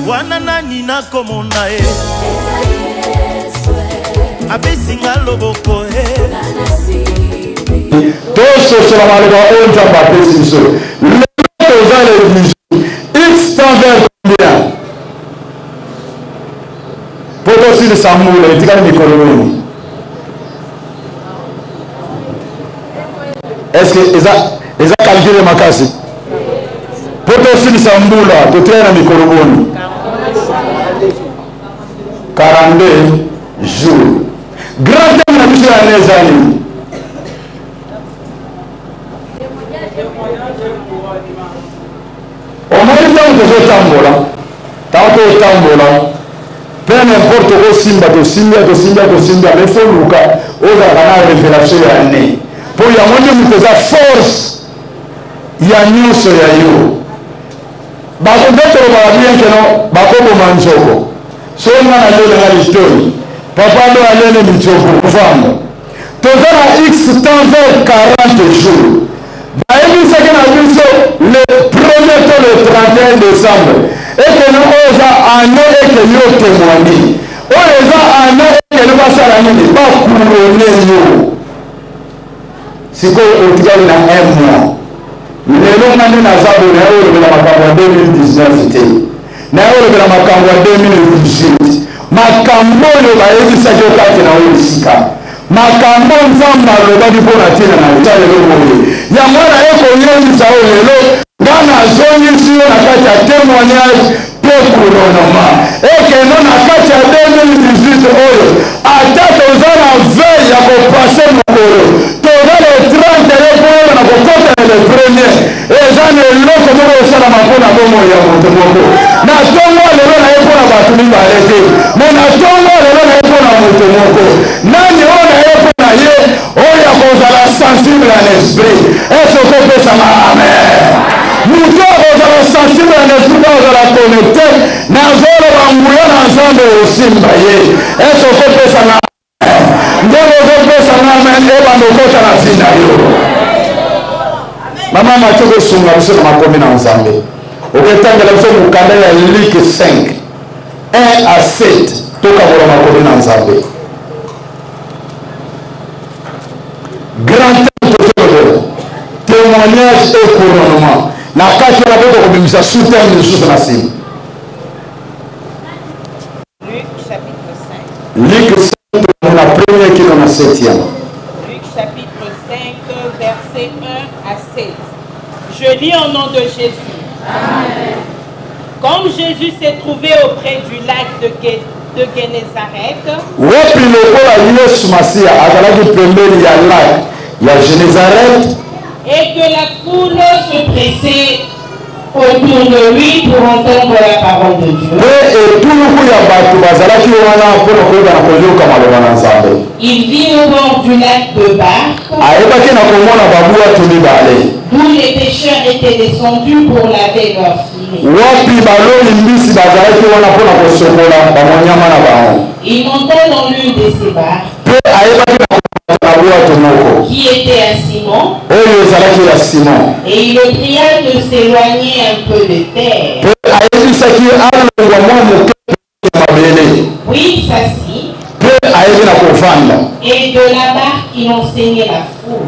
wana nani nakomona e abesinga loboko e toso sola maloba onza bapesi biso lelo toza l'église x temps vers combien po tosilisa mbula etikali mikolo nini est-ce que eza calcule makasi po tosilisa mbula totikali na mikolo boni 42 jours grand thème na biso ya neza nini omoni ntango tozotambola ntango totambola peu n'importe tosimba mais fo luka ozalaka na révélation ya ne mpo yango nde moto eza force ya nyonso ya yo nde tolobaka bien keno bakoboma nzoko so nga na lelenga litoi papa ndo alene mitoko kuvanda toza na x temps vers 40 jours bayebisaki na biso le premier to le 31 décembre eke no oyo eza ane eke yo témoigné oyo eza ane eke no basala nini bakurone yo sikoyo otikali na 1 mois lelo nga nde naza boye naye olobela makambo ya 2019 te naye olobela makambo ya 2018 makambo oyo bayebisaki okati na oyo esika makambo nzambe alobaki mpo na ntina na etalelo boye yango naye koyebisa oyo lelo nga nazongisi yo na kati ya témoignage mpe couronnement ekeno na kati ya 2018 oyo ata toza na veille ya kopase mokolo toza le 30 ye mpo oyo na kokota na le premier eza na eloko moko osalama mpo na bomoi ya moto moko na ntongo lelo na ye mpo na bato mibale te me na ntongo lelo na ye mpo na moto moko nani oyo na ye mpo na ye oyo akozala sensible en esprit esoko opesama amen moto akozala sensible en esprit akozala connecte nazoloba nguya na nzambe osimba ye esoko opesanga ndenge ozopesanga amen ebanda okota na vi na yo mama matio kosunga biso na makomi na nzambe oketangela biso mokanda ya Luc 5 1 à 7 tokabola makomi na nzambe grand témoignage et couronnement na kati na boto kobimisa soutien lisusu na nsima Luc 5 na premier kilo na 7e Luc chapitre 5 verset 1 à 7. Je lis au nom de Jésus. Amen. Comme Jésus s'est trouvé auprès du lac de Génézareth, wapi lokola Yesu Masia azalaki pembeni ya lac ya Génézareth, et que la foule se pressait autour de lui pour entendre la parole de Dieu. Il vit au bord du lac de barque, d'où les pêcheurs étaient descendus pour laver leurs filets. Il montait dans l'une de ces barques, qui était à Simon, et il le pria de s'éloigner un peu de terre. Puis il s'assit, et de la barque il enseignait la foule.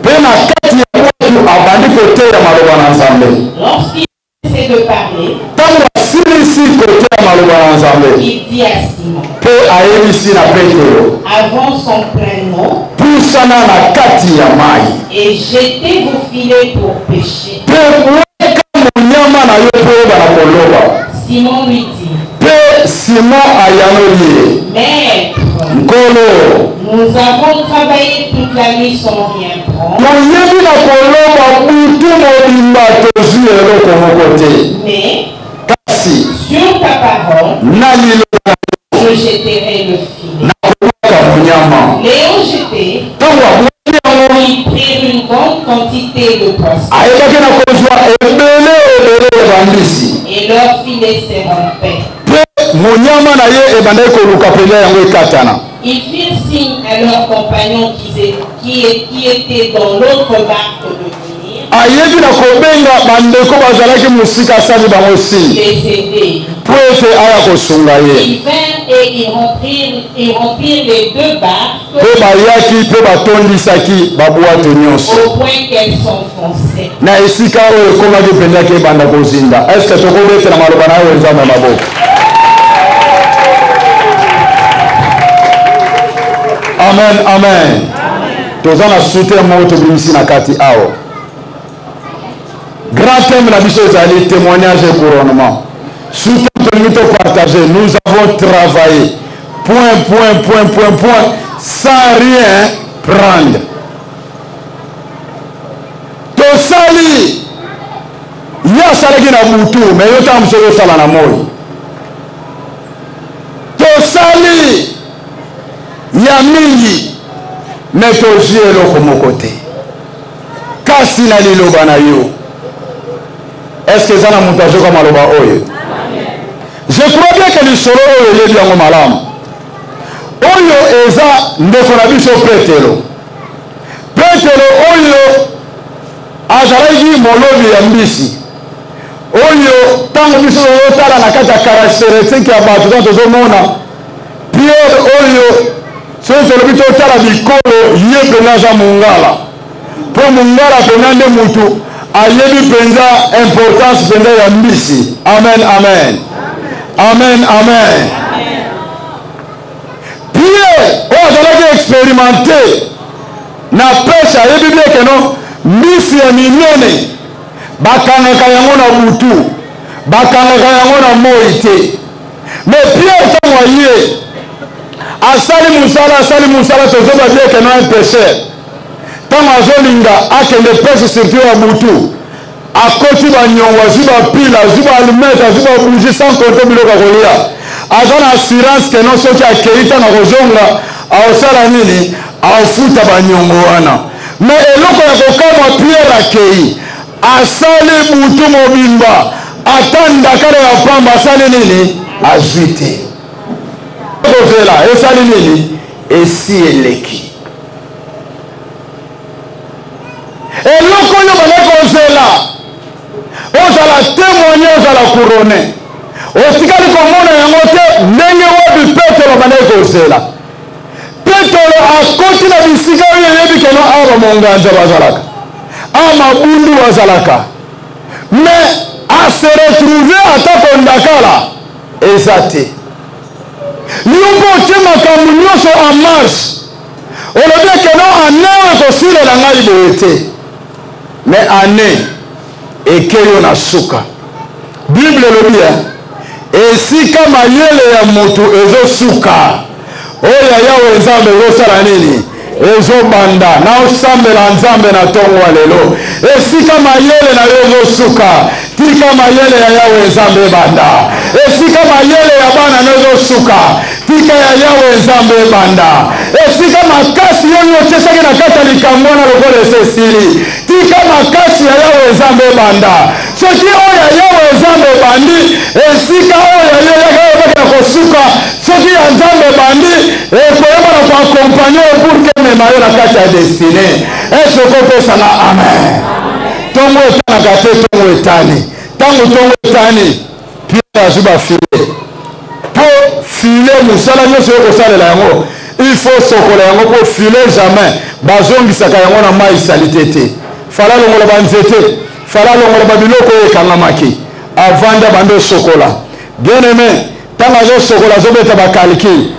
Lorsqu'il essaie de parler, il dit à Simon, avance en plein nom et jetez vos filets pour pêcher. Simon lui dit, Maître, nous avons travaillé toute la nuit sans rien prendre, mais sur ta parole, je jeterai le filet. Léon jeté, ils prirent une grande quantité de poissons, et leur filet s'est rompu. Ils firent signe à leurs compagnons qui étaient dans l'autre barque de venir. ayebi na kobenga bandeko bazalaki musika asali bango signe po ete aya kosunga ye. Ils vinrent et ils remplirent les 2 barques mpe bayaki mpe batondisaki babwato nyonso au point qu'elles s'enfonçaient. na esika oyo ekomaki mpenzaki ebanda kozinda. Eske tokobetela maloba na oyo nzambe maboko? Amen, amen. Toza na soutien moko tobimisi na kati awa. Grand thème na biso ezali témoignage et couronnement. Soutien tolingi topartager. Nous avons travaillé point sans rien prendre. Tosali ya salaki na butu mais yo ta mso yo sala na moi. Tosali ya mingi mais tozi eloko moko te. Kasi na liloba na yo. Est-ce que ça n'a montage comme maloba oyo? Je crois bien que lisolo oyo yebi yango malamu. Oyo eza ndeko na biso Petelo. Petelo oyo azalaki molobi ya mbisi. Oyo tango biso oyotala na kati ya caractéristique ya bato donc tozomona Pierre oyo soki tolobi totala bikolo ye mpenza aza mongala. Mpo mongala mpenza nde mutu ayebi mpenza importance mpenza ya mbisi. Amen, amen. Amen, amen. Pierre oyo azalaki expérimenté na pêche ayebi bien ke no mbisi ya minene bakangaka yango na butu, bakangaka yango na moi te. Mais Pierre ntango aye asali musala tozoba bien ke no un pécheur ntango azolinga akende pêche surtout ya butu akoti banyongo azwi bapile azwi baalumete azwi babougi sans compter biloko ya kolia aza na assurance ke no soki akei ntango akozonga aosala nini aofuta banyongo wana. Mais eloko ya kokamwa Pierre akei asali butu mobimba ata ndakala ya pamba asali nini azwi te. Kozela esali nini esi eleki. Eloko oyo bana kozela ozala témoigné ozala couronné. Otikali komona yango te ndenge wapi Petelo bana kozela. Petelo akoti na bisika oyo yebi keno awa monganja bazalaka amabundu bazalaka mais a se retrouver atako ndakala eza te. Liombo otie makambo nyonso en marche olobi keno ane oyo ekosilela ngai boye te mais ane ekeyo na suka. Bible elobi esika mayele ya moto ezosuka oyo yawe nzambe ezosala nini ezobanda na osambela nzambe na ntongo ya lelo. Esika mayele na yo ezosuka tika mayele ya yawe nzambe ebanda. Esika mayele ya bana ezosuka tika ya yawe nzambe ebanda. Esika makasi oyo otesaki na kati ya likambo na lokola esesili tika makasi ya yawe nzambe ebanda. Soki oyo ya yawe nzambe ebandi esika oyo yo yakayobaki na kosuka soki ya nzambe ebandi ekoyeba na koakompanye pour ke mema yo na kati ya destine. Est-ce kopesana amen? Tongo etanaka te tongo etani. Tango tongo etani Pierre azwi bafile po file mosala nyonso yo kosalela yango il faut sokola yango po file jamais bazongisaka yango na mai salite te. Fala longola banzete fala longola babiloko oyo ekangamaki avanda bando sokola. Bien aimé ntango azosokola azobeta bakalkile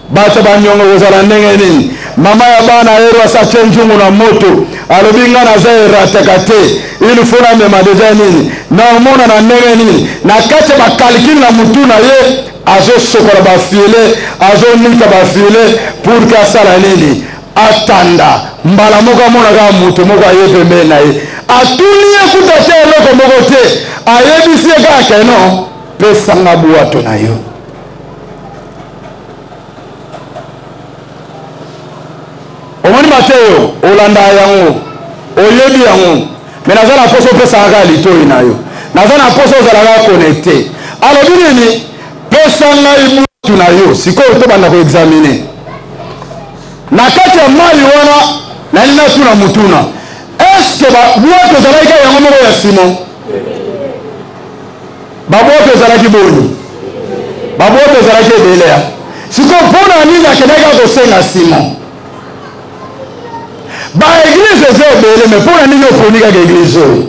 bato banyongo kozala ndenge nini. Mama ya bana ero asatie njungu na moto alobi nga naza erataka te il faut namema deja nini naomona na ndenge nini na kati ya bakalkile na mutu na ye azosokola bafile azonika bafile pour ke asala nini atanda mbala moko amonaka mutu moko aye pembeni na ye atuni ye kuta te eloko moko te ayebisi ye kaka no pesanga bwato na yo. Omoni Mateo olanda yango oyebi yango mais naza na poso pesanga litoi na yo naza na poso ozalaka connecté alobi nini pesanga ibutu na yo sikoyo tobanda koexamine na kati ya mai wana nalina tuna mutuna est-ce que babwato ezalaki kaka yango moko ya Simon? Babwato ezalaki boni, babwato ezalaki ebele. Sikoyo mpona nini akendaki kosenga Simon? Baeglise eza ebele, me mpona nini oponi kaka eglise oyo?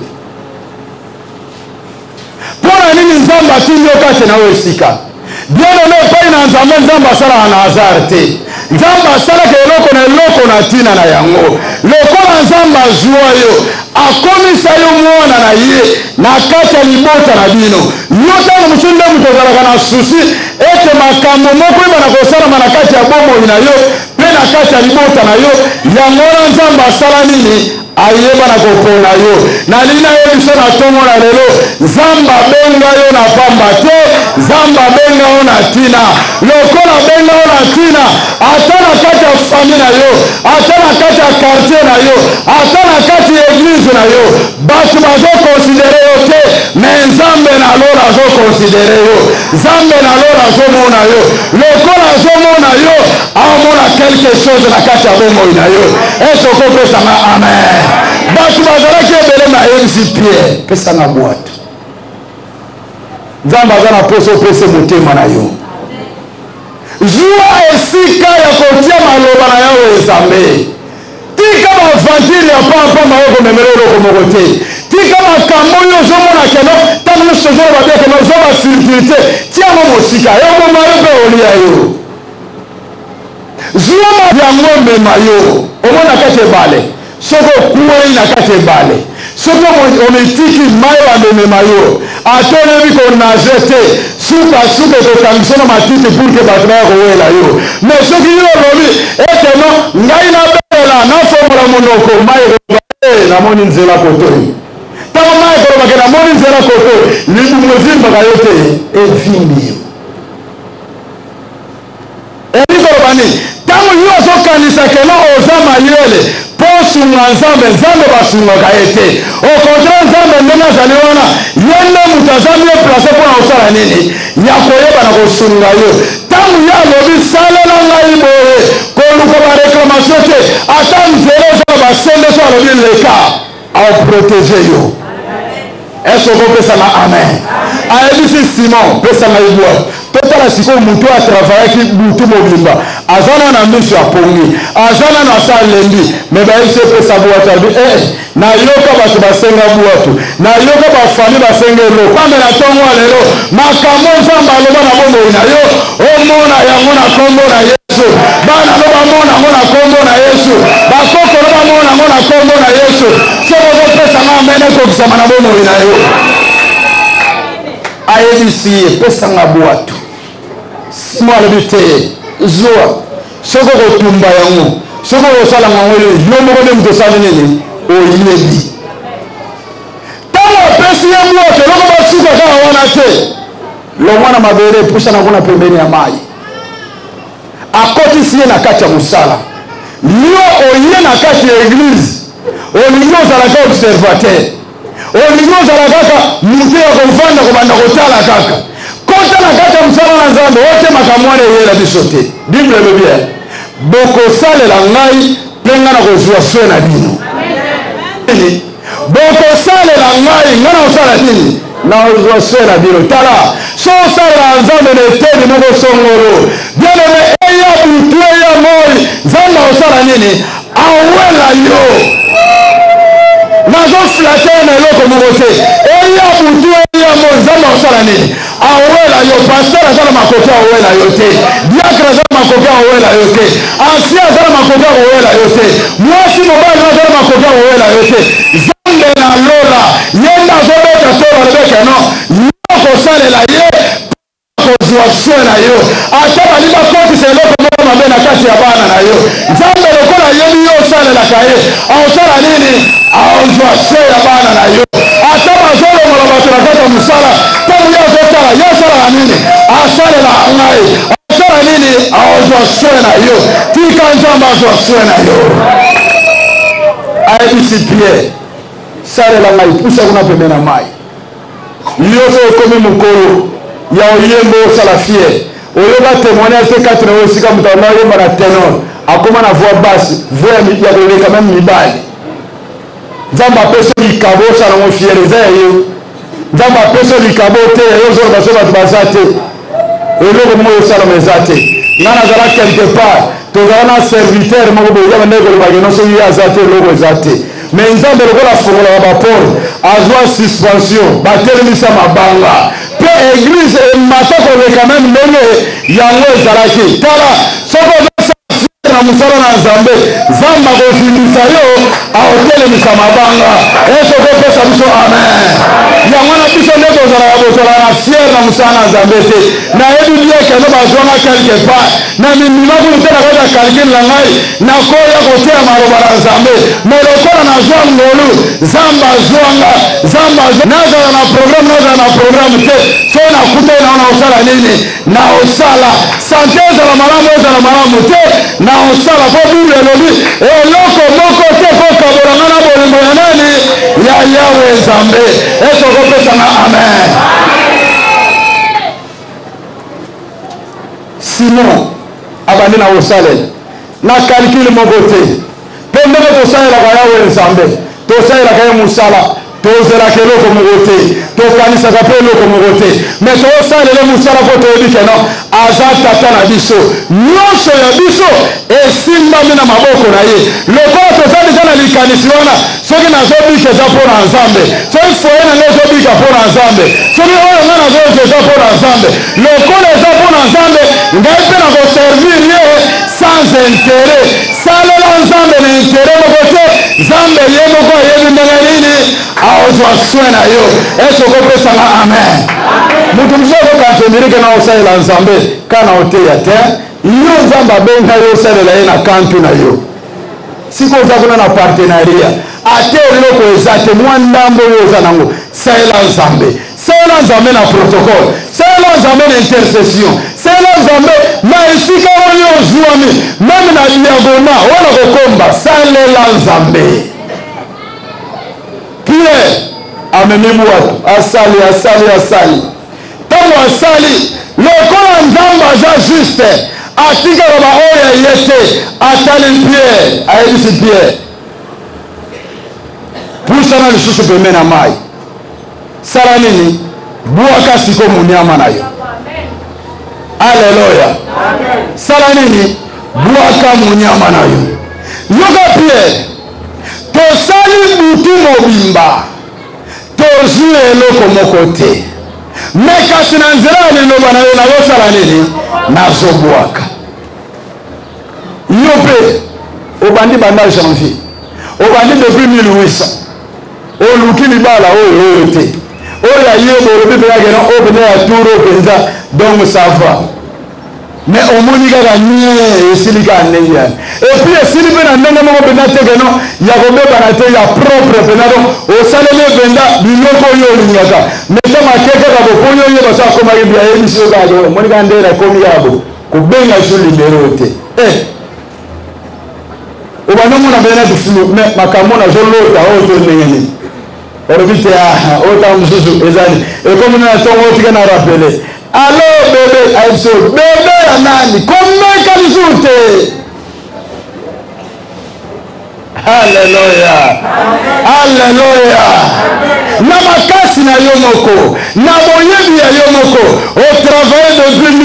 Mpona nini Nzambe atindi yo kati na oyo esika? Bien aimé epai na Nzambe, Nzambe asalaka na hasard te. Nzambe asalaka eloko na eloko na ntina na yango. Lokola Nzambe azwa yo, akomisa yo mwana na ye na kati ya libota na bino. Yo ntango mosusu nde moto ozalaka na susi ete makambo moko ebana kosalama na kati ya bomoi na yo mpe na kati ya libota na yo, yango wana Nzambe asala nini? Ayeba na kopona yo. Nalingi nayebiso na ntongo na lelo, Nzambe abenga yo na pamba te, Nzambe abenga yo na ntina. Lokola abenga yo na ntina, ata na kati ya famille na yo, ata na kati ya quartier na yo, ata na kati ya église na yo, bato bazokonsidere yo te, me Nzambe na lola azokonsidere yo. Nzambe na lola azomona yo. Lokola azomona yo, amona quelque chose na kati ya bomoi na yo. Eso kopesanga amen. Bato bazalaki ebele na yebisi Pierre, pesanga bwato. Nzambe aza na poso opese motema na yo. Zwa esika ya kotia maloba na yo Nzambe. Tika bavantile ya papa mayoko memelo eloko moko te. Tika makambo oyo ozomona keno ntango nyonso ozolo babia keno ozoba circulité tiango mosika yo moma yo mpe olia yo. Zwa yango mema yo omona kati ebale. Soko kuwei na kati ebale. Soko omitiki mai bamemema yo. Atonebi konage te. Suka ekokangisa na matiti pour ke bato baya kowela yo. Mais soki yo olobi ete no ngai nabela nafongola monoko mai ekoloba namoni nzela kotoyi. Ntango mai ekolobake namoni nzela kotoyi, libumu ezimbaka yo te evimbi yo. Elikoloba nini? Ntango yo ozokanisa keno oza mayele posunga Nzambe basungaka ye te. Au contraire, Nzambe ndenge azali wana ye nde moto aza mie place mpona kosala nini? Ya koyeba na kosunga yo. Ntango ye alobi salela ngai boye koluka bareklamation te, ata nzela ozala basende so alobi leka aoprotege yo. Est-ce que pesanga amen? Ayebisi Simon pesanga ibwa. Totala sikoyo mutu atravaillaki butu mobimba. Azana na miso ya pongi. Azana na sa lendi. Me bayebisi pesa bwatu abi nayoka bato basenga bwatu. Nayoka bafami basenga eloko. Pambe na ntongo ya lelo makambo Nzambe aloba na bomoi na yo omona yango na kombo na Yesu. Bana lo bamona yango na kombo na Yesu. Bakoko lo bamona yango na kombo na Yesu. Soko kopesanga amen ekokisama na bomoi na yo. Ayebisi ye pesanga bwatu. Simon alobi te zwa soko kotumba yango soko kosala yango yo moko nde moto osali nini oyebi. Ntango opesi ye bwatu eloko basuka kaka wana te, longwa na mabele epusa nango na pembeni ya mai, akotisi ye na kati ya mosala. Yo oye na kati ya eglise olingi ozalaka observateur, olingi ozala kaka motu ya kovanda kobanda kotala kaka kota na kati ya mosala na Nzambe otemaka mwana eyela biso te. Bible elobi bokosalela ngai mpe ngai na kozwa swe na bino. Bokosalela ngai ngai na kosala nini? Na kozwa swe na bino. Tala so osalela Nzambe na eteni moko songolo bien aimé eya butu eya moi Nzambe akosala nini? Awela yo. Nazoflate na eloko moko te. Eya butu eya moi Nzambe akosala nini? Awela yo. Pasteur azala makoki awela yo te. Diacre azala makoki awela yo te. Ancien azala makoki awela yo te. Mwasi mobali azala makoki awela yo te. Nzambe na lola yenda azobeta to balobeke no yo kosalela ye kozwa swe na yo. Ata bali bakotisa eloko moko mabe na kati ya bana na yo. Nzambe lokola yebi yo osalelaka ye aosala nini? Aozwa swe ya bana na yo. Ata bazolongola bato na kati ya mosala ntango ye azotala ye asalaka nini? Asalela ngai. Asala nini? Aozwa swe na yo. Tika Nzambe azwa swe na yo. Ayebisi Pierre salela ngai pusa kuna pembeni na mai. Yoso okomi mokolo ya oyembo osala fier oyoba témoignage te kati na yo esika moto oyemba na ténor akoma na voix basse voix ya koleka même mibali nzambe apesa likabo osala ngo fiere eza ya yo nzambe apesa likabo te eyozola baso bato baza te eloko moko osalama eza te nga nazala quelque part tozala na serviteur moko boye eza bandeko kolobaki nyonso ye aza te eloko eza te mais nzambe lokola afungolaka bapole azwa suspension batelemisa mabanga mpe église emata koleka meme ndenge yango ezalaki tala soko na musala na nzambe nzambe akofindisa yo aotelemisa mabanga esokopesa biso amen yango na biso nde tozalaka bozalaka na fiere na musala na nzambe te nayebi biekeno bazwanga quelque part na mimima kunu te nakota calcule na ngai nakoya koteya maloba na nzambe me lokola nazwa ngolu nzambe azwanga nazala na programe te so nakutai nao naosala nini naosala sante ezala malamu te naosala po bible elobi eloko moko te kokabolanga na bolingo ya nani ya yawe nzambe esokopesanga amen sinon abandi na kosalela na calcule moko te mpe ndenge tosalelaka yawe nzambe tosalelaka ye mosala tozelaka eloko moko te tokanisaka mpe eloko moko te me tosalele mosala mpo toyebi keno aza tata na biso nyonso ya biso esimbami na maboko na ye lokola toza deja na likanisi wana soki nazobika eza mpo na nzambe soki foye na ngai ezobika mpo na nzambe soki oyo ngai nazoyoka eza mpo na nzambe lokola eza mpo na nzambe ngai mpe na koservir ye sans intérêt salela nzambe na intérêt moko te nzambe ye moko ayebi ndenge nini aozwa soin na yo esokopesanga amen mutu mosusu akokantomirike na osalela nzambe kana oteya te yo nzambe abenga yo osalela ye na kantu na yo siko oza kuna na partenaria ate eloko eza te mwa ndambo oyo oza nango salela nzambe na protocole salela nzambe na intercession salela nzambe na esika oyo ozwami meme na diagona wana kokomba salela nzambe Pierre amemi bwato asali ntango asali lokola nzambe aza juste atikaka baoyo ye te atali Pierre ayebisi Pierre pusana lisusu pembe na mai sala nini bwaka siko munyama na yo aleluya sala nini bwaka munyama na yo yoka Pierre tosali butu mobimba tozwi eloko moko te me kasi na nzela ya liloba na yo nazosala nini nazobwaka yo mpe obandi banda janvier obandi depuis 1800 oluki libala oyo te oyo ayeba olobi mpeyakena oyo pene ya turo mpenza donc ça va mais omoni kaka nye esili kaka ndenge yani epuis esili mpe na ndenge moko mpenza te keno ya kobebana te ya propre mpenza donc osaleli mpenza biloko oyo olingaka mais ntango ake kaka boponi oyeba so akomaki bia yebisi yo kaka omoni kaka ndenge nakomi yabo kobenga so libero te obandomona mpenza tufulu mais makambo nazolota oyo to ndenge nini olobi te oyo ntango mosusu ezali ekomi na ntongo otika na rappele alo bebe ayebiso bebe ya nani komeka lisusu te halleluya na makasi na yo moko na boyebi ya yo moko otravaille depuis 1800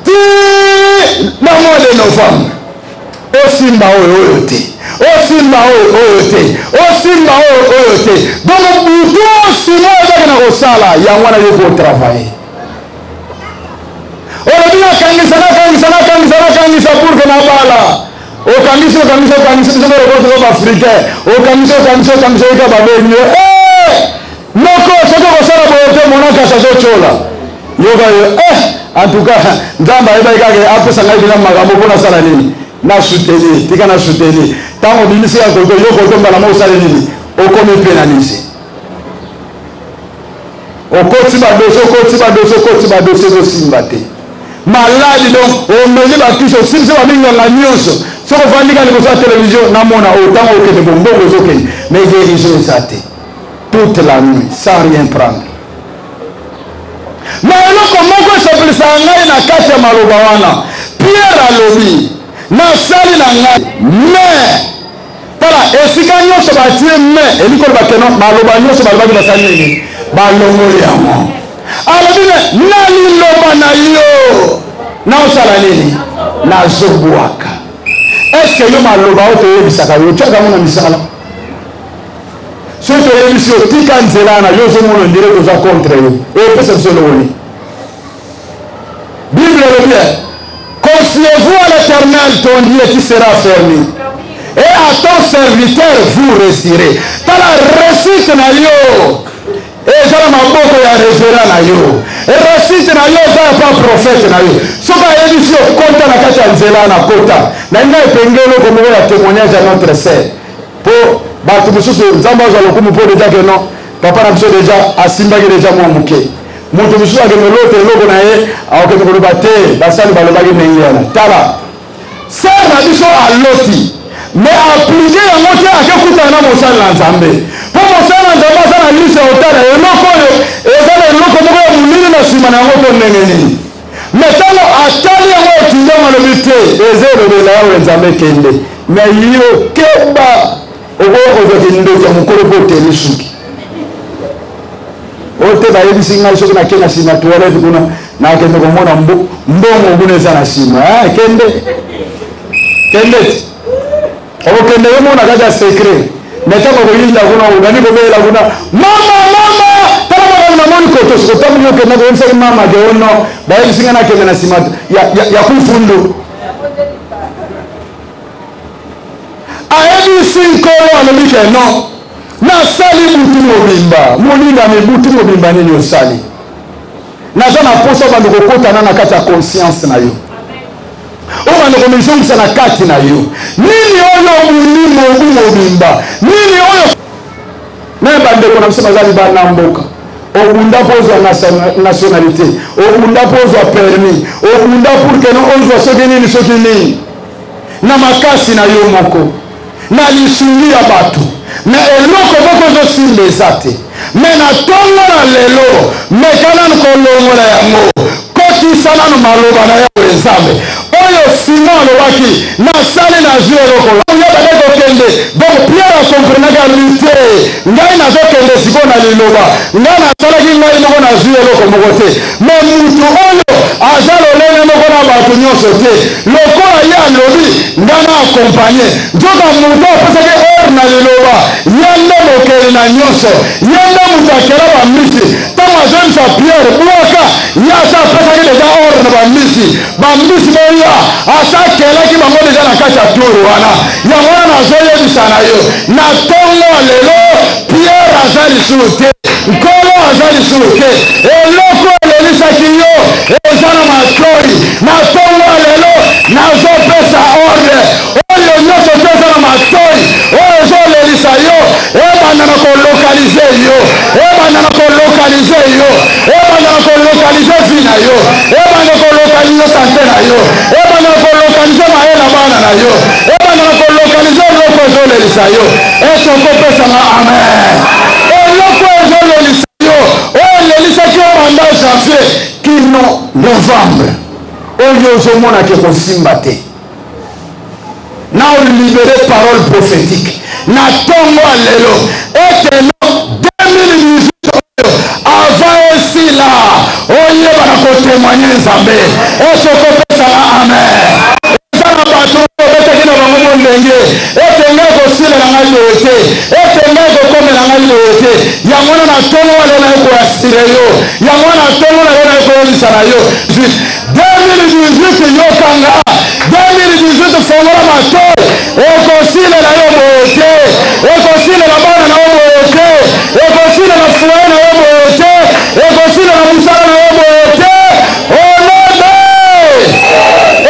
ti na mois de novembre osimba oyo te osimba oyo te donc butu osima ezaki na kosala yango wana yo kotravaille olobi nakangisa pour que nabala okangisi biso baafricain okangisi oyika babengi moko soki okosala boye te monakasi azocola yoka yo en tout cas nzambe ayebaki kaka apesa ngai mpena makambo mpo nasala nini na soutenir tika na soutenir ntango obimisi ya koto yo koto mbala mo osali nini okomi mpe na nisi okoti badosi ezosimba te maladi donc omeli bakisi osimbisi babinganga nyonso soki ofandika liboso ya televizio namona otango okende bombongo ezokende mais guérison eza te toute la nuit sans rien prendre mais eloko moko esepelisaka ngai na kati ya maloba wana Pierre alobi nasali na ngai mais tala esika nyonso batie me elikolo bakeno maloba nyonso balobaki basali nini balongoli yango alobi na liloba na yo naosala nini nazobwaka eske yo maloba oyo toyebisaka yo otyaka ngo na misala soki toyebisi yo tika nzela na yo ozomona ndire toza contre yo epesa biso eloko Bible le bien. Confiez-vous à l'Éternel, ton Dieu qui sera fermé. Et à ton serviteur, vous réussirez. Dans la réussite na yo. Et ça m'a beaucoup ya référent na yo. Et réussite na yo, ça pas prophète na yo. Ce qui est ici au compte na kata nzela na kota. Na ina pengelo comme un témoignage à notre sœur. Pour battre monsieur Zamba za lokumu pour déjà que non. Papa na biso déjà asimbaki déjà mo muke. Moto biso akemelote eloko na ye akokende koloba te basali balobaki ndenge wana tala ser na biso aloti mais applique yango te akekutana na mosali na nzambe mpo mosali na nzambe aza na lise otala eloko oyo eza na eloko moko ya molili na nsima na yango to ndenge nini mais ntango atali yango etinzango alobi te eza elobela yawe nzambe ekende mais yo keba okoya kozwaki ndoki ya mokolo mpo oteli suki ote bayebisi ngai soki nake na nsima toilette kuna nakende komona mbongo kuna eza na nsima kende ti okokende yo mona kati ya secret me ntango koyinda kuna ogani kobeyela kuna mama tala makambo namoni koto sikotambi okende koyebisaki mama ke ono bayebisi ngai nakende na nsima ya kufundu ayebisi nkolo alobi ke non nasali butu mobimba molinga mibutu mobimba nini osali naza na posa bando kokotana na kati ya conscience na yo oyo bando komizongisa na kati na yo nini oyo molimo obu mobimba nini oyo me bandeko na biso bazali bana mboka obunda mpo ozwa nationalité obunda mpo ozwa permis obunda pour ke no ozwa soki nini soki nini na makasi na yo moko na lisungi ya bato me eloko moko ezosimba eza te me na ntongo na lelo mekananu kolongola yango kotisa nanu maloba na yawe nzambe oyo sima alobaki nasali nazwi eloko oyebake kokende donc pierre akomprenaka lute ngai nazokende sikoyo na liloba ngai nasalaki ngai moko nazwi eloko moko te me mutu oyo aza lolenge moko na bato nyonso te lokola ye alobi ngai na akompagne nzoka mutu apesaki or na liloba ye nde mokeli na nyonso ye nde mutu akela bamisi ntango azongisa pierre bwaka ye asa apesaki deja or na bamisi boya asa akelaki bango deja na kati ya turu wana yango wana nazoyebisa na yo na ntongo lelo pierre aza lisusu te nkolo aza lisusu te eloko elelisaki yo eza na matoi na ntongo lelo nazopesa ordre oyo nyonso te eza na matoi oyo ezolelisa yo ebanda na kolokalize yo ebanda na kolokalize yo ebanda na kolokalize vi na yo ebanda kolokalize sante na yo ebanda na kolokalize maye na bana na yo ebanda na kolokalize eloko ezolelisa yo esokopesanga amen eloko ezolelisa yo oyo elelisaki obanda janvier kino novembre oyo ozomonaki kosimba te na olibere parole prophétique na ntongo lelo eteno 2018 oyo avant esila oyebana kotémoigne nzambe esokopesanga amen eza na bato obetaki na bango molenge ete ngai kosila na ngai loyo te ete ngai kokomela ngai loyo te yango na ntongo lelo naye koyasire yo yango na ntongo lelo naye koyebisa na yo 2018 yokanga 2018 fongola matoi ekosilela yo boye te ekosilela bana na yo boye te ekosilela fuye na yo boye te ekosilela mosala na yo boye te olebe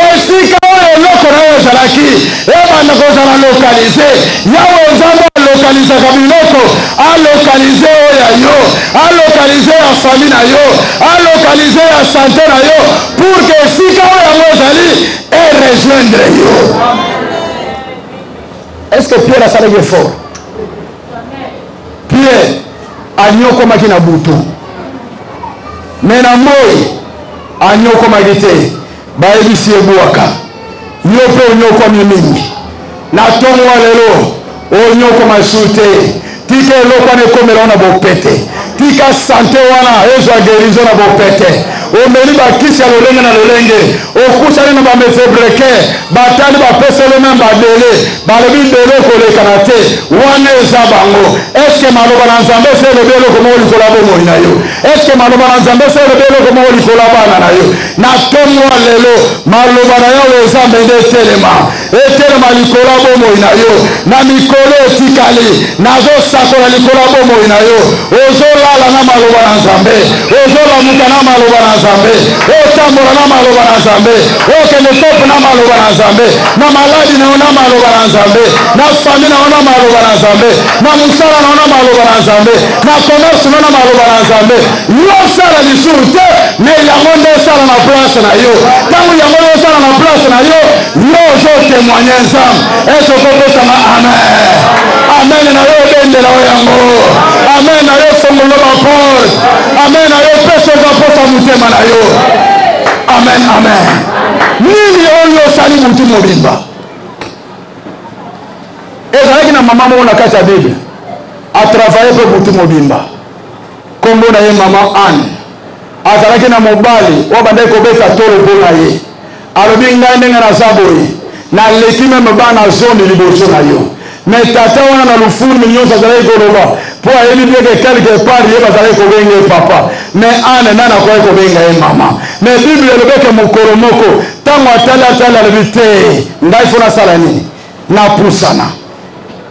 esika oyo eloko na yo ezalaki ebanda kozala lokalize yawe nzambe alokalizaka biloko alokalize oyo ya yo alokalize ya fami na yo alokalize ya sante na yo pour que esika oyo yango ezali erejoindre yo. Est-ce que Pierre asalaki effort? Pierre anyokomaki na butu me na moi anyokomaki te bayebisi ebwaka yo mpe onyokomi mingi na ntongo lelo onyoko masute tika eloko wana ekomela wana bopete tika sante wana ezwa guérison na bopete omeli bakisi ya lolenge na lolenge okusani na bamezebreke batali bapesele me badele balobi dele koleka na te wana eza bango eske maloba na nzambe se elobi eloko moko likolo ya bomoi na yo eske maloba na nzambe se elobi eloko moko likolo ya bana na yo na ntongo ya lelo maloba na yawe eza mbende etelema likolo ya bomoi na yo na mikolo etikali nazosakola likolo ya bomoi na yo ozolala na maloba na nzambe ozolamuka na maloba na nzambe otambola na maloba na nzambe okende topo na maloba na nzambe na maladi na yo na maloba na nzambe na fami na yo na maloba na nzambe na mosala na yo na maloba na nzambe na commerce na yo na maloba na nzambe yo osala lisusu te me yango nde esala na place na yo ntango yango nde esala na place na yo yo ozotémoigne nzambe ese okopesanga amen amen na yo obendela yo yango amen na yo fongola baporte amen na yo pesa ozaposa motema na yo amen amen nini oyo osali mutu mobimba ezalaki na mama moko na kati ya bible atravaille mpe mutu mobimba kombo na ye mama Anne azalaki na mobali oyo bandaki kobeta tolo mpo na ye alobi ngai ndenge naza boye naleki meme bana zone liboso na yo me tata wana na lufulumi nyonso azalaki koloba mpo ayebi bieke quelque part ye bazalaki kobenga ye papa me Anne nani akoki kobenga ye mama me bible elobeke mokolo moko ntango atali alobi te ngai fo nasala nini napusana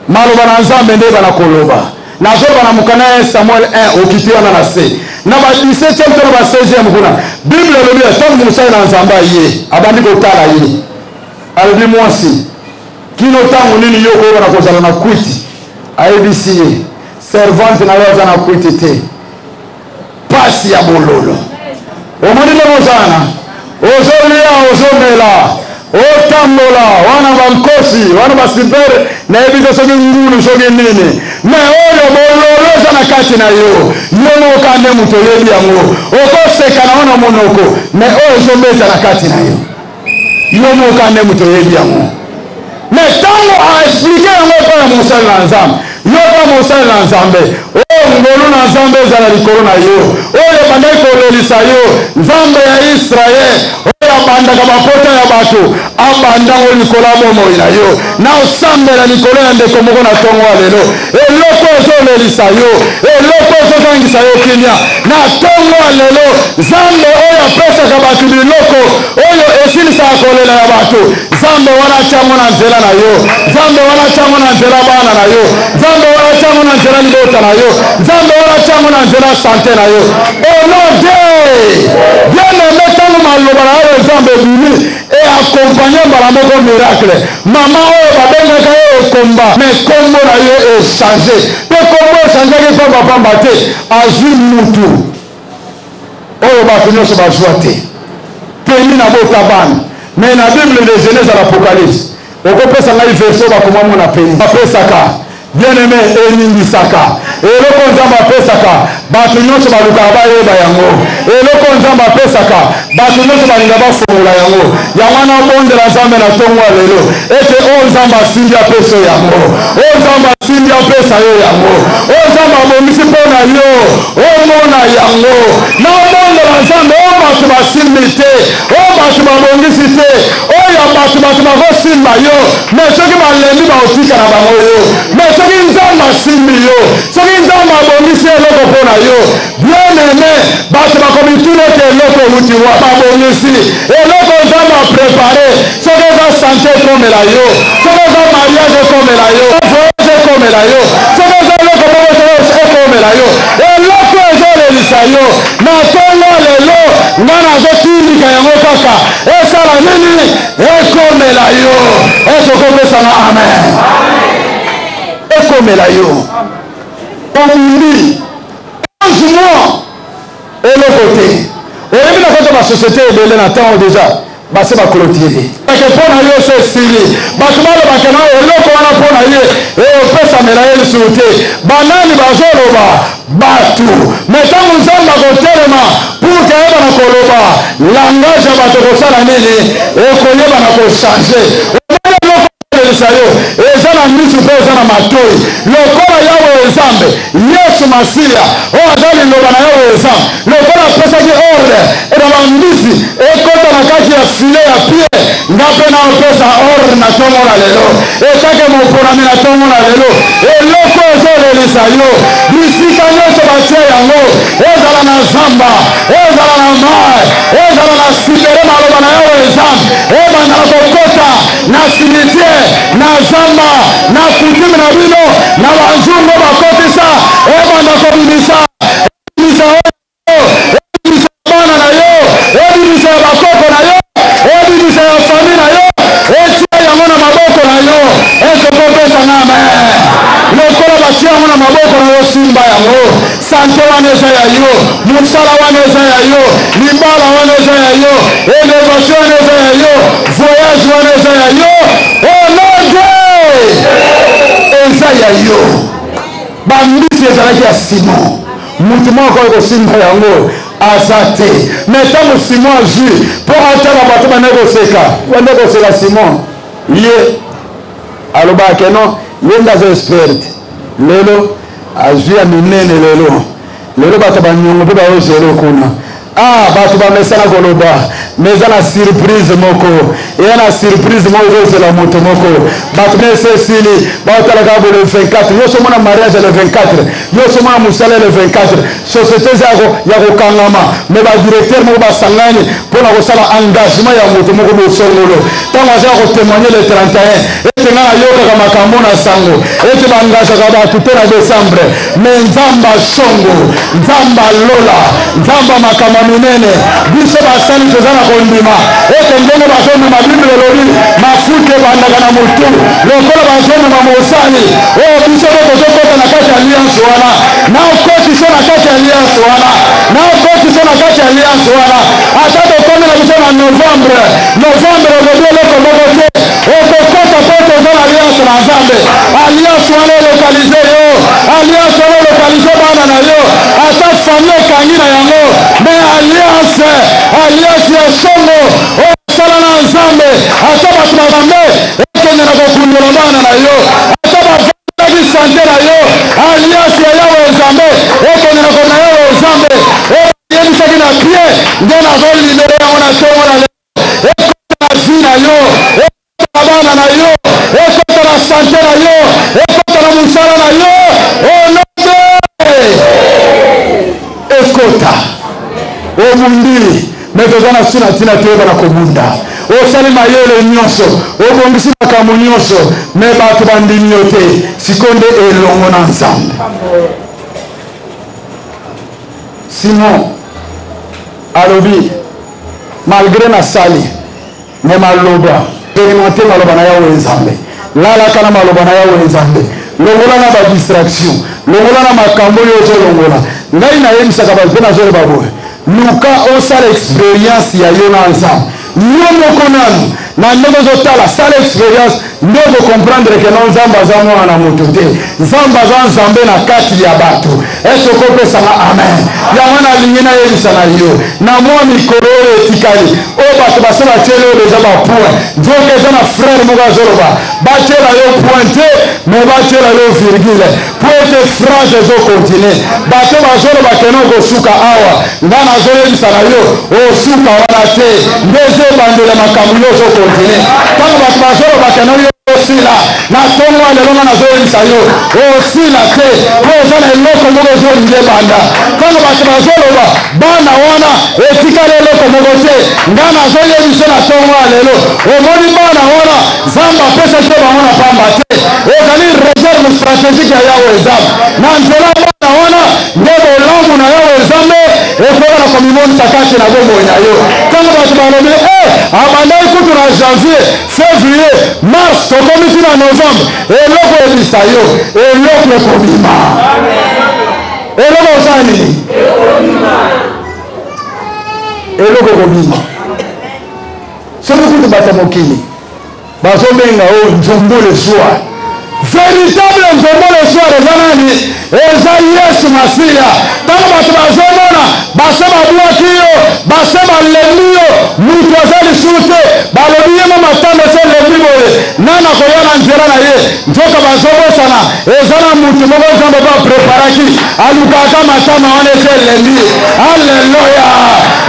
maloba na nzambe nde bana koloba nazoba na mokana ya Samuel 1 okiti wana na se na ba 17e to na ba 16e kuna bible elobi ntango mosali na nzambe ye abandi kotala ye alobi mwasi kino ntango nini yo koyeba na kozala na kwiti ayebisi ye servante na yo aza na kwiti te pasi ya bololo omoni ndenge ozana ozolia ozomela otambola wana bankosi wana basipere nayebi te soki ngulu soki nini me oyo bololo eza na kati na yo yo moka nde moto oyebi yango okoseka na wana monoko me oyo ezobeta na kati na yo yo moka nde moto oyebi yango me ntango aexplike yango epai ya mosali na nzambe yo mpa mosali na nzambe oyo ngolu na nzambe ezala likolo na yo oyo ebandaki kolelisa yo nzambe ya Israel oyo abandaka bapota ya bato abandango likolo ya bomoi na yo na osambela likolo ya ndeko moko na ntongo ya lelo eloko ezolelisa yo eloko ezozangisa yo kimia na ntongo ya lelo nzambe oyo apesaka bato biloko oyo esilisaka kolela ya bato nzambe wana tiango na nzela na yo nzambe wana tiango na nzela bana na yo nzambe wana tiango na nzela libota na yo nzambe wana tiango na nzela sante na yo olode bien-aimé ntango maloba na yo nzambe ebimi eakompagne mbala moko miracle mama oyo babengaka yo ekomba me kombo na yo echange mpe kombo echangeaki mpo bapamba te azwi mutu oyo bato nyonso bazwa te peni na botabana me na bible de Genèse à l'Apocalypse okopesa ngai verso bakomamo na peni bapesaka bien-aimé eningisaka eloko nzambe apesaka bato nyonso balukaka bayeba yango eloko nzambe apesaka bato nyonso balinga bafungola yango yango wana obondela nzambe na ntongo ya lelo ete oyo nzambe asimbi apesa yango oyo nzambe asimbi apesa yo yango oyo nzambe abongisi mpo na yo omona yango na obondela nzambe oyo bato basimbi te oyo bato babongisi te oyo bato bakosimba yo me soki balembi baotika na bango yo me soki nzambe asimbi yo soki nzambe abongisi eloko mpo na yo bien-aimé bato bakomituna ete eloko euti wa babongisi eloko nzambe aprepare soki eza sante ekomela yo soki eza mariage ekomela yo voyage ekomela yo soki eza eloko moko ekomela yo eloko ezolelisa yo na ntongo lelo nga nazotindika yango kaka esala nini ekomela yo esokopesana amen ekomela yo omuli 11 mois eloko te oyebi na kati ya basosiété ebele na ntango deja base baclotire eke mpo na yo so esili bato balobaka na eloko wana mpo na ye eopesamela ye lisusu te banani bazoloba bato me ntango nzambe akotelema pour ke yebana koloba langage ya bato kosala nini ekoyebana kochange elisa yo eza na na miso mpe eza na matoi lokola yawe ezambe yesu masiya oyo aza liloba na yawe ezambe lokola apesaki ordre na bambisi ekota na kati ya file ya pie nga mpe na opesa ordre na ntongo na lelo etake moponami na ntongo na lelo eloko ezolelisa yo bisika nyonso batie yango ezala na zamba ezala na mai ezala na sibere maloba na yawe ezambe ebanda na kokota na simitiere na zamba na kutimi na bino na banzungu bakotisa ebanda kobimisa ebimisa ebimisa bana na yo ebimisa ya bakoko na yo ebimisa ya fami na yo etia yango na maboko na yo ezokopesanga amen lokola batia yango na maboko na yo simba yango sante wana eza ya yo mosala wana eza ya yo libala wana eza ya yo elevation wana eza ya yo voyage wana eza ya yo olode eza ya yo bambisi ezalaki ya simon mutu moko ekosimba yango aza te me ntango simon azwi mpo atala bato bandekoseka bandekoseka simon ye alobaka no ye ndaza experte lelo azwi ya minene lelo bato banyongo mpe baozelo kuna bato bamesana koloba meza na surprise moko eya na surprise moko ezozela moto moko bato mese esili baotalaka bo le 24 yo somona mariage le 24 yo somona mosala le 24 société eza ya kokangama me badirecteur moko basangani mpona kosala engagement ya moto moko bosongolo ntango aza kotémoigne le 31 ete nga nayokaka makambo na sango ete baengagaka bato te na décembre me nzambe asongo nzambe alola nzambe makambo minene biso basali toza na kondima ete ndenge bazomema bible elobi mafuta ebandaka na motu lokola bazomema mosali oyo biso mpe tozokota na kati ya alliance wana na okotiso na kati ya alliance wana na okotiso na kati ya alliance wana ata tokomi na biso na novembre olobi eloko moko te okokota mpo toza na alliance na nzambe alliance wana elokalize yo alliance wana elokalize bana na yo ata famille ekangi na yango me alliance ya songo oyo osala na nzambe ata bato bazambe ekende na kokundola bana na yo ata bavandaki sante na yo alliance ya yawe nzambe ekende na kona yawe nzambe eyebisaki na pie nde nazolibere yango na ntongo na lelo ekota na vi na yo ekota na bana na yo ekota na sante na yo ekota na mosala na yo onobe ekota omumbili me toza na suna ntina toyebana kobunda osali mayele nyonso obongisi makambo nyonso me bato bandimi yo te sikoyo nde elongo na nzambe simon alobi malgré nasali me maloba expérimenté maloba na yawe nzambe lalaka na maloba na yawe nzambe longola na badistraction longola na makambo oyo ozolongola ngai nayebisaka bato mpe nazoloba boye luka osala expérience ya yo na nzambe yo moko nanu na ndenge ozotala sala expérience nde okokomprendre ke no nzambe aza mwana na moto te nzambe aza nzambe na kati ya bato ese okopesanga amen yango nalingi nayebisa na yo na mwa mikolo oyo etikali oyo bato base batieli oyo eza bapoint nzoka eza na frère moko azoloba batiela yo point te me batiela yo virgule po ete phrase ezokontinue bato bazoloba keno kosuka awa nga nazoyebisa na yo osuka wana te nde eza ebandela makambo yo ozokontinue ntango bato bazoloba keno yo osila na ntongo alelonga nazoyebisa yo osila te po eza na eloko moko ezolinga ebanda ntango bato bazoloba bana wana etikali eloko moko te nga nazoyebisa na ntongo alelo omoni bana wana nzambe apesaki bango na pamba te ezali réserve stratégique ya yawe nzambe na nzela bana wana nde bolamu na yawe nzambe ekoka na komimonisa kati na bomoi na yo ntango bato balobi abandai kutu na janvier février mars tokomi ti na novembre eloko ebisa yo eloko ekobima eloko osala nini eloko ekobima soki kutu bato mokili bazobenga oyo nzombo le soir véritable nzombo le soir eza nani eza yesu masiya ntango bato bazomona base babwaki yo basema lemio mutu azali sute balobi yema matanda se lemio nana koyana nzela na ye njoka bazobosana ezana mutu moko nzambe ba preparaki alukaka matama wana se lemio alleluya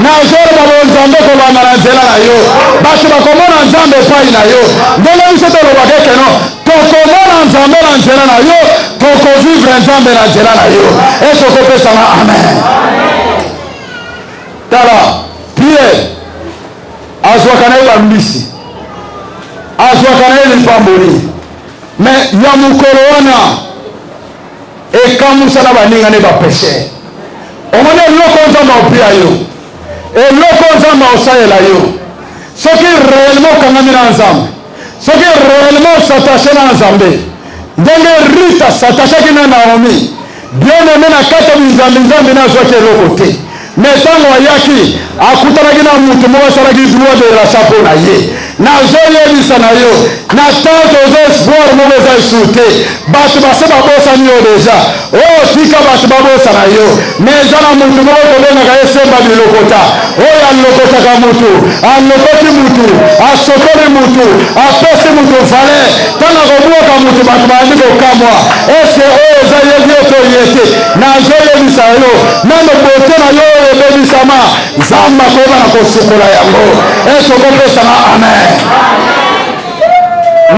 nazoro babo nzambe ko bana na nzela na yo bato bakomona nzambe pai na yo ndenge biso tolobaka keno tokomona nzambe na nzela na yo tokovivre nzambe na nzela na yo esokopesana amen. Tala Pierre azwakana ye bambisi azwakana ye lipamboli me ya mokolo wana ekamusa na baninga ne bapeshe omoni eloko nzambe opia yo eloko nzambe osalela yo soki réellement okangami na nzambe soki réellement osatache na nzambe ndenge Rita satachaki na Naomi bien aimé na kati ya nzambe nazwaki eloko te mais ntango ayaki akutanaki na mutu moko asalaki droit de rachat mpo na ye nazoyebisa na yo na tanke oza espoir moko eza esu te bato base babosani yo deja oyo tika bato babosana yo mais eza na mutu moko tobengaka ye semba bilokota oyo alokotaka mutu alokoti mutu asokoli mutu apesi mutu valer ntango akobwoka mutu bato bayandi kokamwa eske oyo eza yebi oto ye te nazoyebisa yo nano bote na yo ebebisama nzambe akoyeba na kosukola yango esokopesana amen.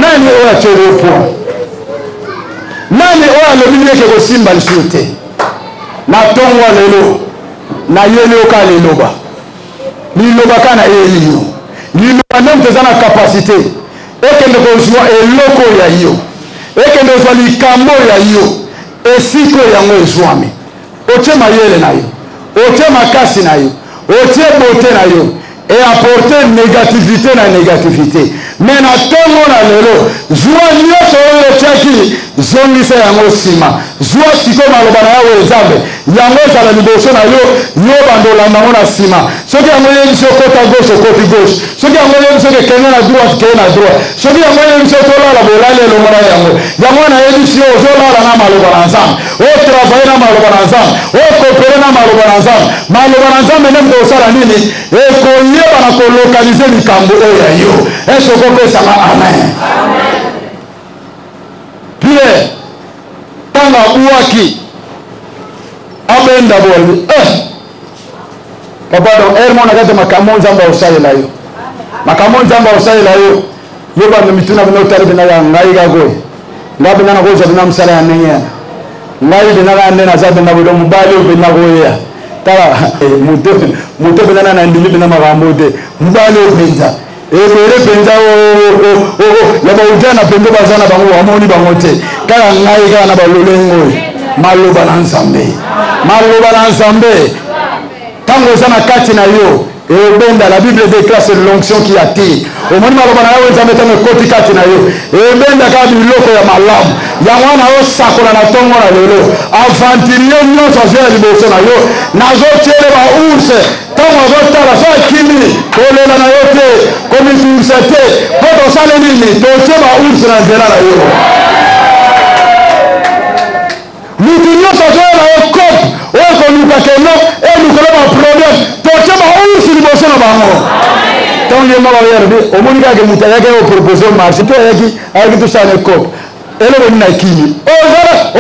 Nani oyo atyeli point nani oyo alobi ndeke kosimba lisusu te na ntongo lelo nayeli oka liloba liloba ka nayeli yo liloba nde moto eza na kapasité ekende kozwa eloko ya yo ekende kozwa likambo ya yo esiko yango ezwami otie mayele na yo otie makasi na yo otie bote na yo et apporter négativité na négativité mais na ntongo na lelo zwa nyonso oyo otiaki zongisa yango nsima zwa sikoyo maloba na yawe nzambe yango ezala liboso na yo yo bando olanda yango na nsima soki yango yebisi okota gauche okoti gauche soki yango yebisi okekende na droite keye na droite soki yango yebisi otolala bolali elongo na yango yango nayebisi yo ozolala na maloba na nzambe otravaille na maloba na nzambe okopere na maloba na nzambe maloba na nzambe nde moto osala nini ekoyeba na kolokalize likambo oyo ya yo esokopesanga amen. Pierre ntango abwaki abenda boli papa donc ere mona kati makambo nzambe osalela yo makambo nzambe osalela yo yo bando mituna bino otali bina ya ngai gagoye ngai bina nakozwa bina mosala ya ndenge yana ngai bina kaka nde naza bina bodo mobali oyo bina koyeya tala moto bina na ndimi bina makambo te mobali oyo mpenza ebele mpenza ya baudia na pembe baza na bango bamoni bango te kaka ngai kaka na balolengo maloba na nzambe ntango eza na kati na yo ebenda la Bible déclare c'est l'onction qui attire omoni maloba na yo nzambe ntango ekoti kati na yo ebenda kaka biloko ya malamu yango wana osakola na ntongo na lelo avantirie nyonso azoya liboso na yo nazotiele baourse ntango azotala so akimi kolela na yo te komituurse te mpo tosale nini totie baourse na nzela na yo mutu nyonso azoya na yo kope oyo koluka keno elukolo baproblème totie baourse liboso na bango ntango ye moko yerbi omoni kaka mutu ayaki opropose marché mpe ayaki tosane kope eloko nini nakimi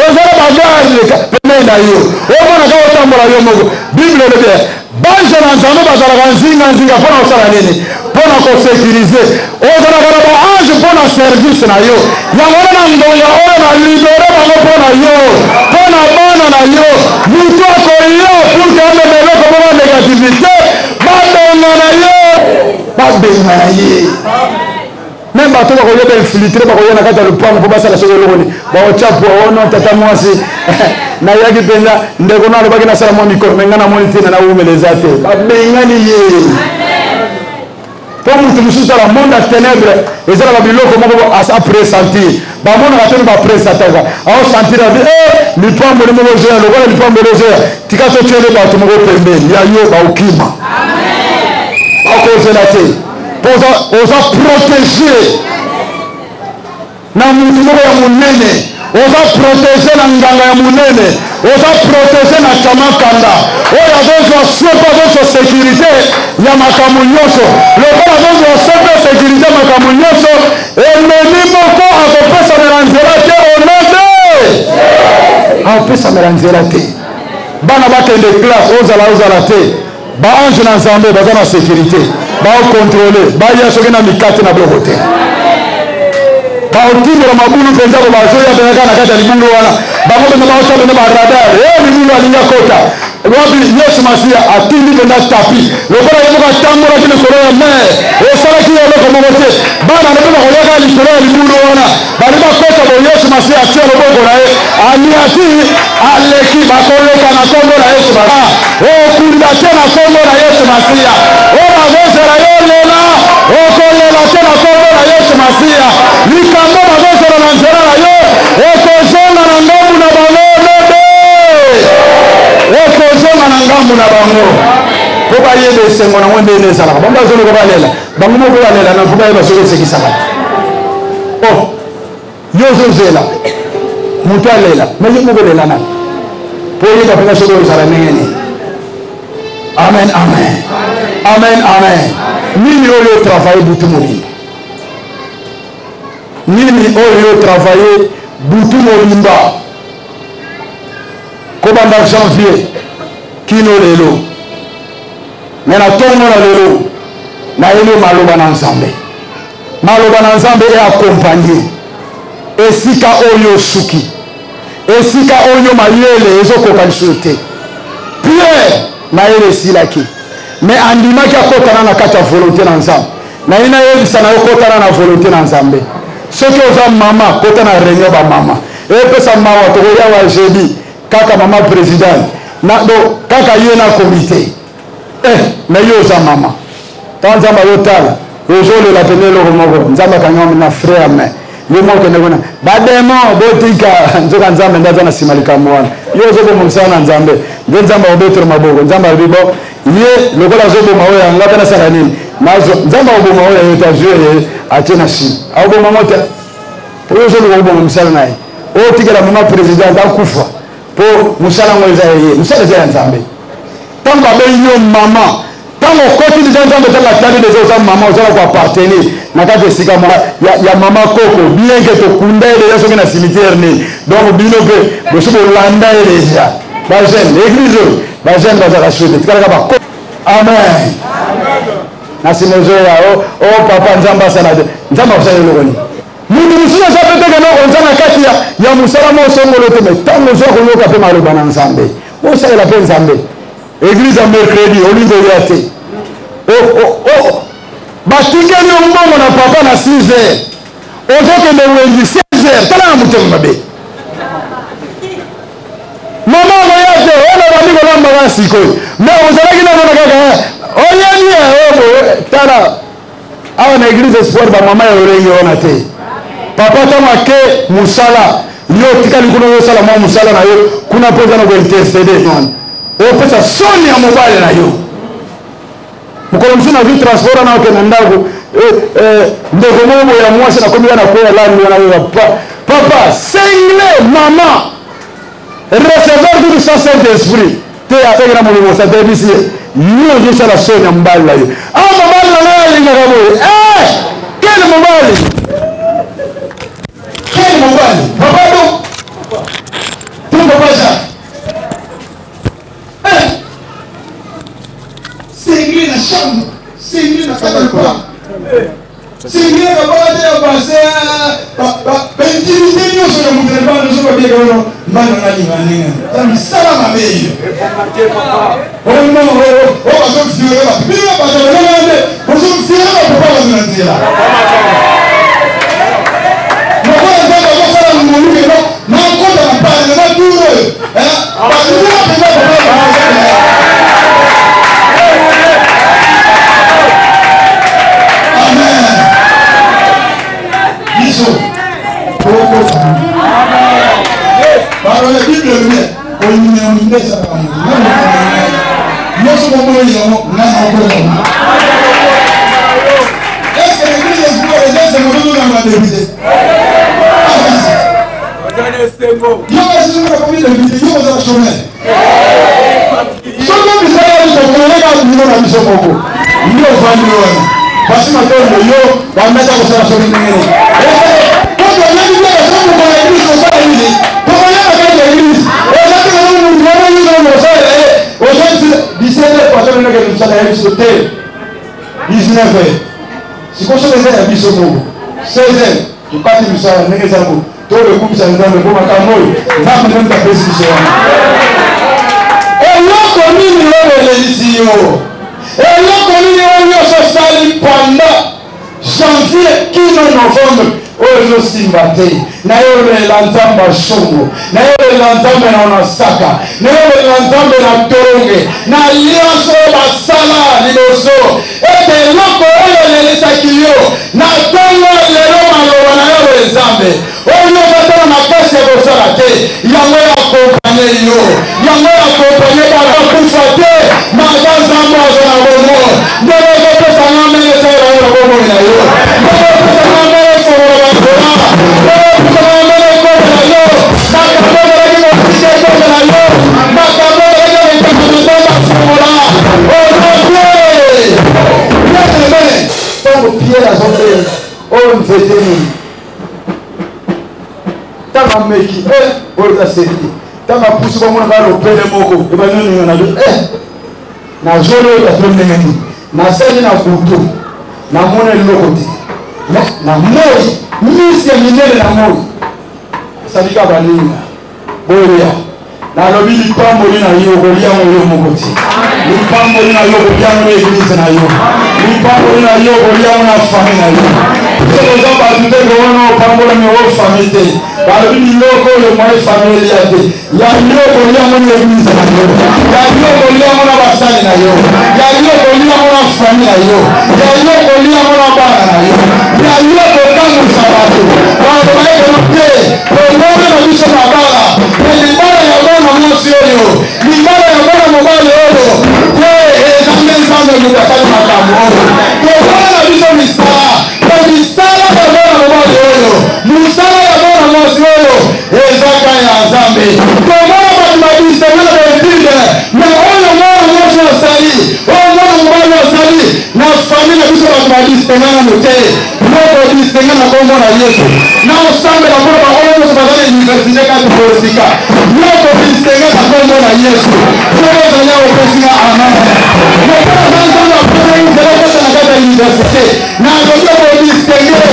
ozala bagage pembeni na yo omona kaka otambola yo moko bible elobi bange na nzambe bazalaka nzinga mpona kosala nini mpona kosécurize ozalaka na baange mpona service na yo yango wana na ngonga oyo na libere bango mpona yo mpona bana na yo mutu akoya pour que amema eloko moko négativité babenga na ye babenga na ye même bato bakoyeba infiltre bakoya na kati ya lopango mpo basala soki elokoni baotya po ono tata mwasi nayaki mpenza ndeko no alobaki nasala mwa mikoro me nga namoni ntina nawumela eza te babengani ye mpo mutu mosusu tala monde ya ténèbre eza na babiloko moko apresentir bamonaka toni bapresentaka aosentir abi lipamboli moko ozoya lokola lipamboli ozoya tika totyele bato moko pembeni ya yo baokima bakozela te oza protégé na mutu moko ya monene oza protégé na nganga ya monene oza protégé na chama kanda oyo azozwa sopa azozwa sécurité ya makambo nyonso lokola azozwa sopa ya sécurité ya makambo nyonso eleli moko akopesamela nzela te onode akopesamela nzela te bana bakende classe ozala te baange na nzambe baza na sécurité baokontrole baya soki na mikate na biloko te baotindela mabulu mpenza bo bazoya benaka na kati ya libulu wana bango mpenza baosa bende baradar libulu alingi akota wapi yesu masiya atindi mpenza tapi lokola ye moko atambolaki likolo ya mer esalaki eloko moko te bana nde mpe bakoyaka likolo ya libulu wana bali bakota bo yesu masiya atia loboko na ye aniati aleki bakoleka na kombo na yesu masiya okunda te na kombo na yesu masiya oyo bazozela yo lela okolela te na kombo na yesu masiya likambo bazozela na nzela na yo ekozonga na ngambu na bango nede ekozonga na ngambu na bango po bayeba esengo nango ndenge ezalaka bango bazoloko balela bango moko balela na mpo bayeba soki esekisaka o yo ozozela moto alela me yo moko olela nani po oyeba mpenza soki ozala ndenge nini amen amen amen amen nini oyo otravaille butu mobimba nini oyo otravaille butu mobimba kobanda janvier kino lelo me na ntongo na lelo nayeli maloba na nzambe maloba na nzambe eakompagne esika oyo suki esika oyo mayele ezokoka lisusu te pierre nayeli esilaki me andimaki akotana na kati ya volonté na nzambe naye nayebisa na yo kotana na volonté na nzambe soki oza mama kota na réunion bamama epesa mama tokoyawa jeudi kaka mama président kaka ye na komité me yo oza mama ta nzambe ayotala ozolela pene eloko moko nzambe akanga na frère main ye moko ende kuna bademo botika nzoka nzambe nde aza na nsima likambo wana yo ozoboma mosala na nzambe nde nzambe akobetere maboko nzambe alobi bo ye lokola azoboma oyo anga mpe nasala nini nzambe akoboma oyo yo tazue ye atie na nsima akoboma mo te oyo ozoluka koboma mosala na ye otikela mama président akufa mpo mosala ngo eza ye mosala eza ya nzambe ntango babengi yo mama ntango okoti deja nzambe ntango atali deja oza mama ozala koappartenir na kati esika ya mama koko bien ke tokunda ye deja soki na cimetière nini donc bino mpe bosi bolanda ye deja bagene église oyo bagene bazaka suete tikalaka bako amen na nsima ozoya o papa nzambe asala te nzambe akosala eloko nini mutu mosusu aza pe teke noko nza na kati ya mosala mo osongolo te me ntango ozwa koyoka mpe maloba na nzambe osalela mpe nzambe église ya mercredi olingi oya te batikeli yo mbongo na papa na 6 heures ozokende wengi 16 heures tala na motema mabe mama okoya te ona bandi kolambaka sikoyo me ozalaki namona kaka oyeni tala awa na église espoir bamama ya orengi wana te papa ntango ake mosala yo otikali kuna oyosala mwa mosala na yo kuna mpo eza na kointercede opesa soni ya mobali na yo mokolo mosusu nazwi transport wana okende ndako ndeko moko ya mwasi nakomi wana koya lani wana yoka papa sengle mama recevoir du saint esprit te aseki na molimo satebisi ye yo ozosala soni ya mobali na yo mobali na ngai alingaka boye kele mobali papa do papa Jacques Singli na chambre, singli na kamera, singli na baba ya base, intimité nyo so mu tele ba no so ba biega no mbana na linga ninga. Tami salama meyo. Oh no, ba so fiore ba. Biga ba so na ngande, ba so fiore ba papa ba na ndira. Mo ko nda ba sala mu lu ke no, na ko da pa na duro. Ba ni na ba ba. Parole la Bible est on y a ça comme nous sommes au est-ce que l'église est pour les gens c'est dans la vérité Yo aussi la famille de vie, yo za chômeur. Soko bisala ni ko ko na biso moko. Yo vandi wana. Basi matondo yo bameta ko sala soki ngene. Ko to na ni ko so ko na ni ko sala ni. Ko ko ya ka ya ni. O za ka no mu ngwana ni no sala o so disele ko to na ke sala ya biso te. 19. Siko so le ya biso moko. 16. Tupate misala ngene zangu. Todo kumisa nzambe kwa kamoyo nzambe ndio pesa kisha eloko nini wewe lelisiyo eloko nini wewe sosali pendant janvier kino novembre oyo simbate na yole la nzamba shongo na yole la nzambe na onasaka na yole la nzambe na tonge na liaso basala liboso ete eloko oyo lelisaki yo na tongo lelo maloba na yole nzambe oyo batana makasi ya kosala te yango ya kompanye yo yango ya kompanye bana kufa te mazanzambo azala bomo ndenge kopesanga mbele esala yo bomo na yo ndenge kopesanga mbele esolola bakola ndenge kopesanga mbele ekome na yo makambo ezalaki mokisi ekome na yo makambo ezalaki ekakotota bafungola ozote yeme ntango pierre azote oyo nzete nini tanga meki oza seri tanga pusu bamona kala opele moko ebanyoninga na na zolo ya ndenge nini nasali na kutu namona eloko te na moi misi ya minene na moi salika baninga boya nalobi lipamboli na yo koliango yo moko te lipamboli na yo koliango eglise na yo lipamboli na yo koliango na famille na yo oza bato te kowana opambolami o famille te balobi biloko oyo mwaye famille elia te ya yo koliango na eglise na yo ya yo koliango na basali na yo ya yo koliango na famille na yo ya yo koliango na bana na yo ya yo kokangusa bato bato bayekeno te kongome na biso na bala libala ya bana mwasi oyo libala ya bana mobali oyo te ezambe nzambe moto asali makambo oyo tokona na biso misala to misala ya bana mobali oyo mosala ya bana mwasi oyo ezaka ya nzambe tomona bato babisengana baetide na oyo mwana mwasi osali oyo mwana mobali osali na famille na biso bato babisengana mote moko disengana kombo na yesu na osambela mpona baoyo nyonso baza na université kati posika moko disengana kombo na yesu soki ozali opesinga amen mokona za nzambe apesaki nzela okota na kati ya université nakoki kodistingue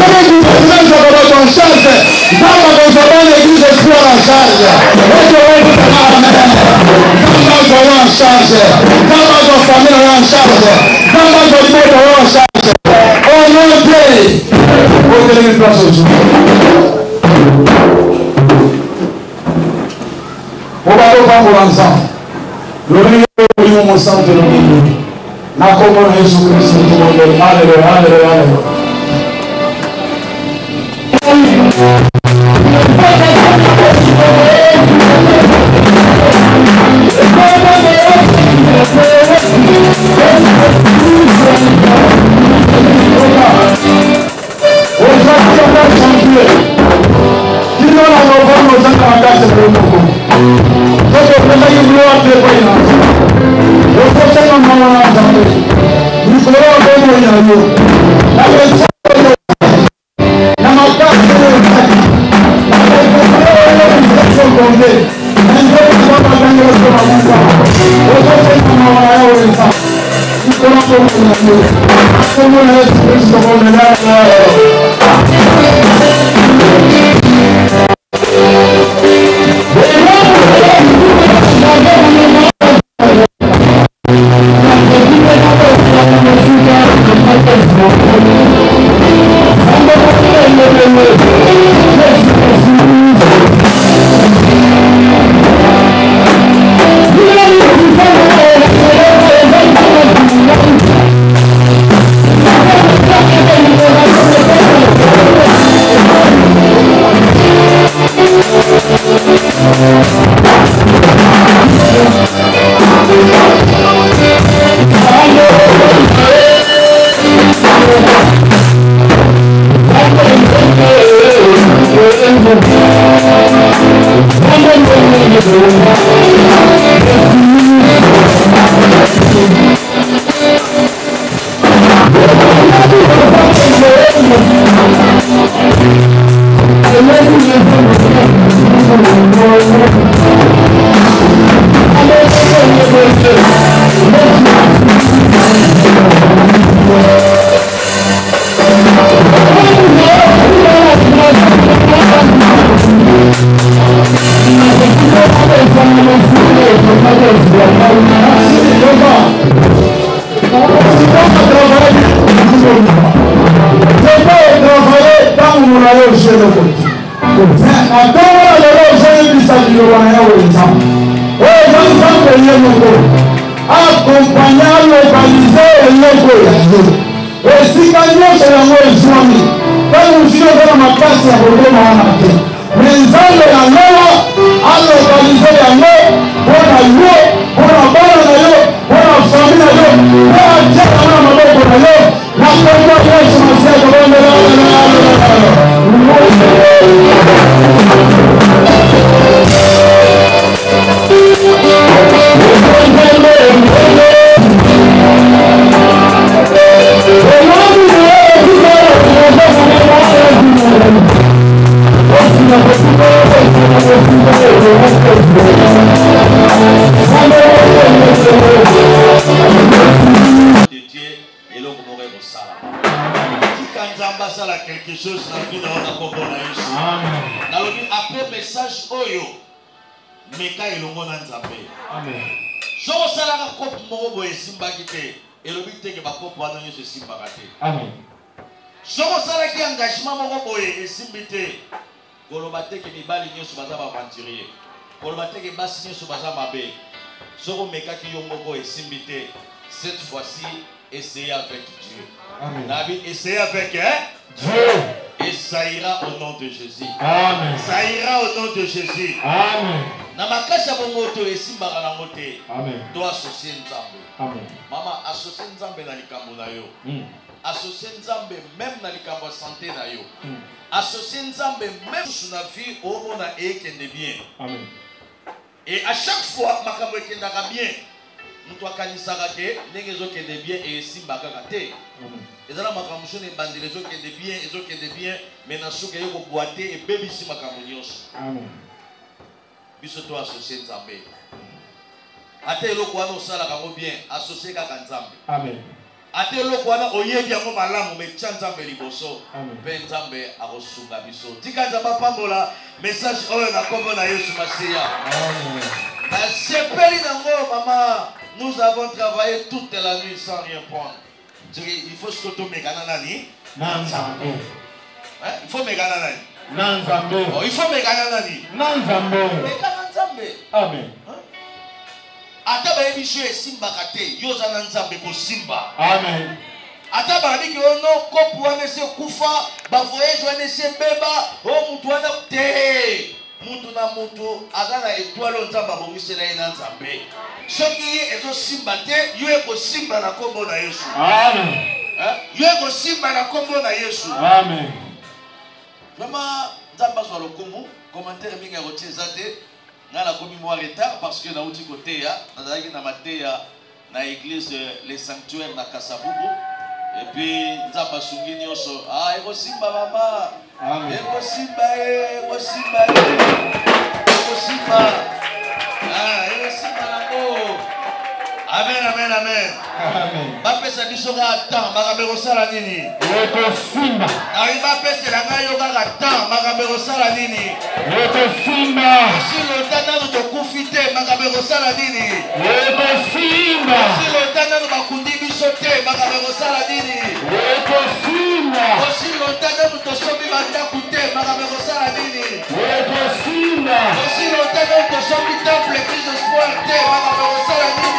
soki gouvernementezaka bato en charge nzambe akozwa bana église espoir en charge ete oyebisaka amen nzambe azwa yo en charge nzambe azwa famille oyo en charge nzambe azwa libota oyo en charge onote otelemi place aujourd'hui obalo pambola nzambe lolingi olimo mosantu lolingi na kombo na yesu kristo tumondeli aleluya aleluya aleluya Hello. Natombola lelo ozoyebisa liloba na yawe nzambe. Oyo eza nzambe ye moko. Akompanya alokalize eloko ya yo. Esika nyonso yango ezwami. Tango mosusu oza na makasi ya koboma wana te. Me nzambe yango alokalize yango mpona yo, mpona bana na yo, mpona fami na yo, mpe atia yango na maboko na yo. Na kombo Yesu Masiya tobondela. Quelque chose dans la vie de après message oyo meka elongo na nzambe. Amen. So sala ka kopo moko boye simba kite elobi teke ba kopo wana nyose simba kate. Amen. So sala ki engagement moko boye esimbi te koloba teke mibali nyose baza ba aventurier. Koloba teke basi nyose baza mabe. So meka ki yo moko esimbi te cette fois-ci essayez avec Dieu. Amen. David essayez avec Dieu. Et ça ira au nom de Jésus. Amen. Ça ira au nom de Jésus. Amen. Namakasha bongoto esimbaka na mote. Amen. Do associer nzambe. Amen. Mama associer nzambe na likambo na yo. Associer nzambe même na likambo santé na yo. Associer nzambe même sur la vie au na ekende bien. Amen. Et à chaque fois makambo ekendaka bien. Mutu akanisaka te ndenge ezokende bien et esimbaka te. Ezala makambo sone bandile ezokende bien mais na soka yo koboite et bebisi makambo nyonso. Amen. Biso to associer nzambe. Ate eloko wana osala kango bien associer kaka nzambe. Amen. Ate eloko wana oyebi yango malamu me tia nzambe liboso. Pe nzambe akosunga biso. Tika nzambe pambola message oyo na kombo na Yesu Masiya. Amen. Na sepeli nango maman, nous avons travaillé toute la nuit sans rien prendre. Il faut se retrouver nani? Nanzambe. Il faut megana nani? Nanzambe. Il faut megana nani? Nanzambe. Megana nzambe. Amen. Ata ba ebiso esimba kate, yoza nanzambe ko simba. Amen. Ata ba biki ono kopu wana se kufa, ba voyage wana se beba, o mutu wana te. Mutu na mutu agana etwalo nzamba bongisela ina nzambe. Soki ezo simba te, yo eko simba na kombo na Yesu. Amen. Yo eko simba na kombo na Yesu. Amen. Vraiment nzamba zo lokumu, commentaire mingi rotieza te. Ngala komi moi retard parce que na uti côté ya, nazaki na mateya na église les sanctuaires na Kasavubu. Et puis nzamba sungi nyonso. Ah eko simba mama. Amen. Eko simba eko simba. Eko simba. Ah eko simba nako. Amen, amen, amen. Amen. Bapesa bisoka atan, makambe sala nini? Eko simba. Ari bapesa la ngayo kaka atan, makambe sala nini? Eko simba. Si le tana no tokufite, makambe sala nini? Eko simba. Si le tana no bakundi bisote, makambe sala nini? Eko simba. Si le tana no tosomi banda kute, makambe sala nini? Eko simba. Si le tana no tosomi temple Église Espoir te, makambe sala nini?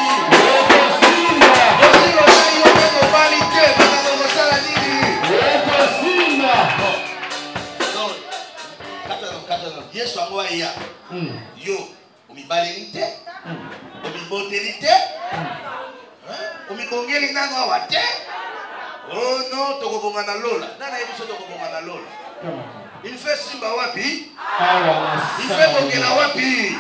Yesu angoa ya yo umibalite umibotelite umibongeli nano awate. Oh non, tokobonga na lola nana yebiso tokobonga na lola. Il fait simba wapi? Il fait bongela wapi?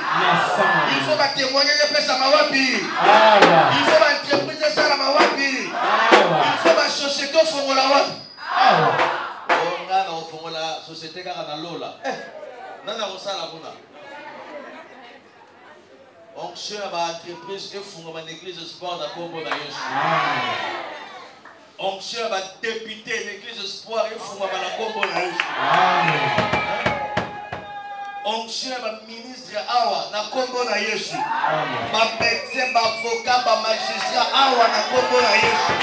Il faut ba témoigner de pesa ma wapi? Il faut ba entreprise sala ma wapi? Il faut ba société fongola wapi? Oh ngana ofongola société kaka na lola. Nana osala kuna. Onction ba entreprise efunga ba église sport da kombo na Yesu. Onction ba député l'église espoir efunga ba la kombo na Yesu. Onction ba ministre awa na kombo na Yesu. Ba médecin, ba avocat, ba magistrat awa na kombo na Yesu.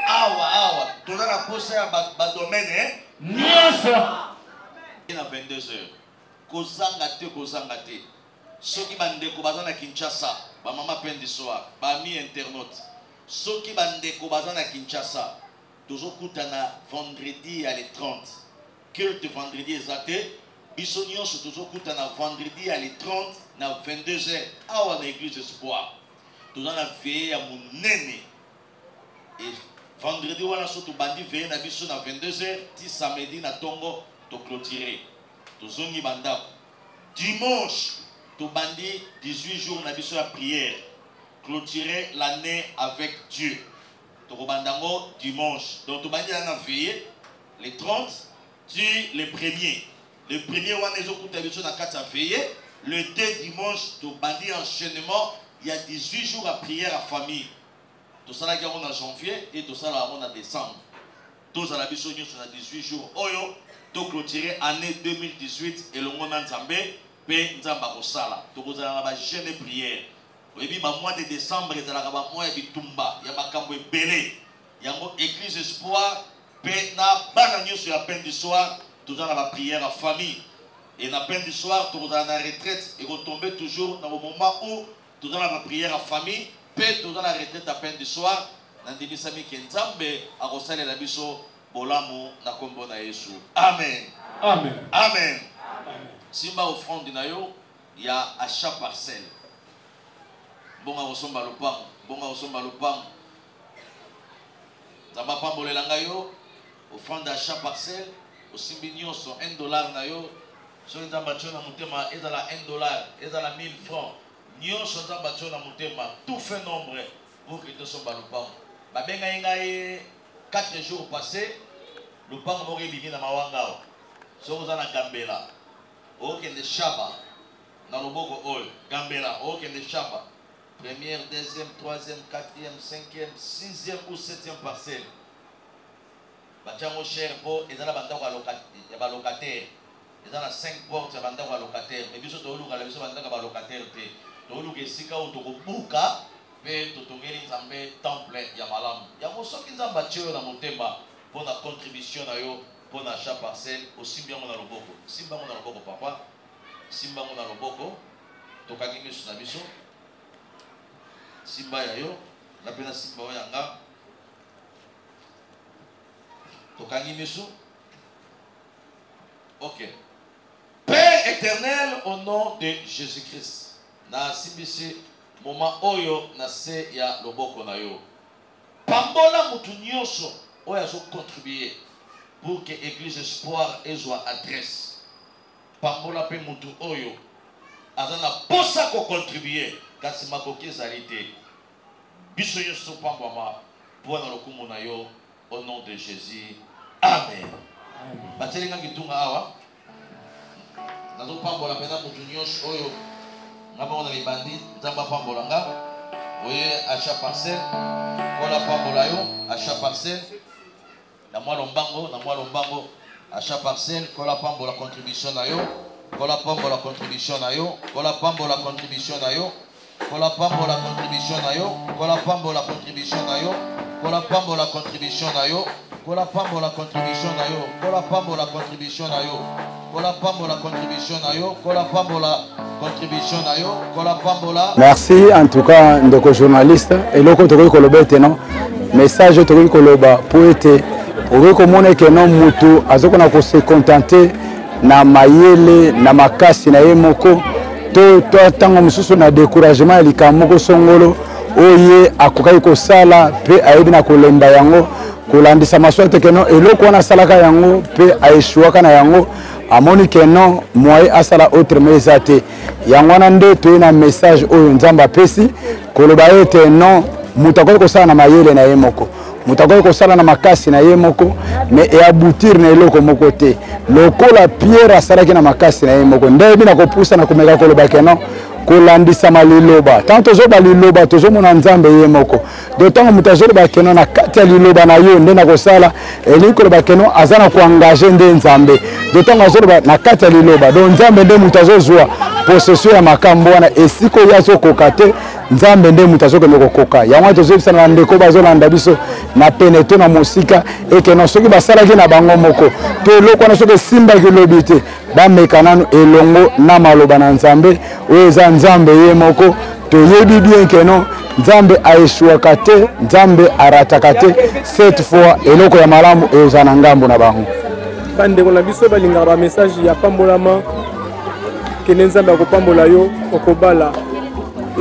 Awa. Tona na posa ba domaine Nyonso. à 22h. Kozanga te. Soki bandeko bazana Kinshasa, ba mama peine du soir, ba mi internaute. Soki bandeko bazana Kinshasa, toujours kutana vendredi à les 30. Culte vendredi exacté. Bisognon se toujours kutana vendredi à les 30 na 22h à l'église Espoir. Toujours na veille à mon nene. Et vendredi wana so to bandi veille na biso na 22h, ti samedi na tongo to clôturer. Tozongi banda. Dimanche to bandi 18 jours na biso la prière. Clôturer l'année avec Dieu. To bandango dimanche. Donc to bandi na veille les 30 les premiers. Le premier wana ezokuta biso na kati ya veille. Le 2 dimanche to bandi enchaînement, il y a 18 jours à prière à famille. Tout ça là en janvier et tout ça là en décembre. Tout ça là biso nyonso na 18 jours. Oyo to clôturer année 2018 et le monde nzambe pe nzamba kosala. To kozala na ba jeûne prière. Oyebi ba mois de décembre ezalaka ba mois ya bitumba ya makambo ebele. Yango église Espoir pe na bana nyonso ya peine du soir, tout ça na ba prière à famille. Et na peine du soir, tout ça na retraite et retomber toujours dans le moment où tout ça na ba prière à famille. Peut tout dans la retraite à peine du soir, Nandimi Sami Kenzambe, à Rosale la Biso, Bolamu, Nakombo na Yesu. Amen. Amen. Amen. Simba offrande nayo, il y a achat parcelle. Bon à Rosomba Lopang, bon à Rosomba Lopang. Zamba Pambole Langayo, offrande d'achat parcelle, au Simbignon sont $1 nayo. Sur les ambations à Moutema, et dans la $1, et dans la 1000 francs. Nyon sont en bâton à Moutema, tout fait nombre pour que tout soit balopang. Babenga ingaye 4 jours passés, le pang mori bigi na mawanga. So vous en a Gambela. Ok, de Shaba. Dans le boko ol, Gambela. Ok, de Shaba. Première, deuxième, troisième, quatrième, cinquième, sixième ou septième parcelle. Bachango cher pour et dans la bande à locataire. Et dans la 5 portes, à bande à locataire. Mais bisous de l'eau, à la bisous bande à locataire. Donc esika otokobuka pe totongeli nzambe temple ya malamu yango soki nzambe atio na motema mpona contribution na yo mpona achat parcelle osimbi yango na loboko simba yango na loboko papa simba yango na loboko tokangi miso na biso simba ya yo na pena simba oyo yanga tokangi miso. Ok. Père éternel, au nom de Jésus-Christ, na simbisi moment oyo na se ya loboko na yo pambola mutu nyonso oyo azo contribuer pour que église Espoir ezwa adresse pambola pe mutu oyo azana posa ko contribuer kasi makoki ezali te biso nyonso pambwama mpona lokumu na yo au nom de Jésus. Amen. Batelinga kitunga awa nazo pambola pena mutu nyonso oyo Nabon les bandits, Zamba Pambolanga, voyez, achat parcelle, Kola Pambolayo, achat parcelle, la moi lombango, achat parcelle, Kola Pambola contribution nayo, Kola Pambola contribution nayo, Kola Pambola contribution nayo, Kola Pambola contribution nayo, Kola Pambola contribution nayo, Kola Pambola contribution nayo, Kola Pambola contribution nayo, Kola Pambola contribution nayo, Kola Pambola contribution nayo, Kola Pambola contribution nayo, Kola Pambola. Merci en tout cas ndeko journaliste et loko tokoki koloba te non message tokoki koloba po ete okoki komona ke non mutu azokona ko se contenter na mayele na makasi na ye moko to tango mususu na découragement elika moko songolo oye akokaki kosala pe ayebi na kolemba yango kolandisa maswate ke non eloko wana asalaka yango pe aeshuaka na yango amoni ke non moye asala autre mesa te yango wana nde toye na message oyo nzambe apesi koloba ete non mutu akoki kosala na mayele na ye moko mutu akoki kosala na makasi na ye moko me eaboutir na eloko moko te lokola Pierre asalaki na makasi na ye moko nde yebi na kopusa na komeka koloba ke non kolandisa maliloba tant tozoba liloba tozomona nzambe ye moko de tango mutu azoloba ke non na kati ya liloba na yo nde na kosala elingi koloba ke non aza na koengage nde nzambe de tango azoloba na kati ya liloba donc nzambe nde mutu azozwa possession ya makambo wana esika oyo azokoka te nzambe nde mutu azokende kokoka yango tozoyebisana na ndeko bazolanda biso na pene to na mosika eke non soki basalaki na bango moko to eloko wana soki esimbaki lobi te bameka nanu elongo na maloba na nzambe oyo eza nzambe ye moko toyebi bien keno nzambe aeshuaka te nzambe arataka te cette fois eloko ya malamu eza na ngambo na bango bandeko na biso balingaka ba message ya pambolama kene nzambe akopambola yo okobala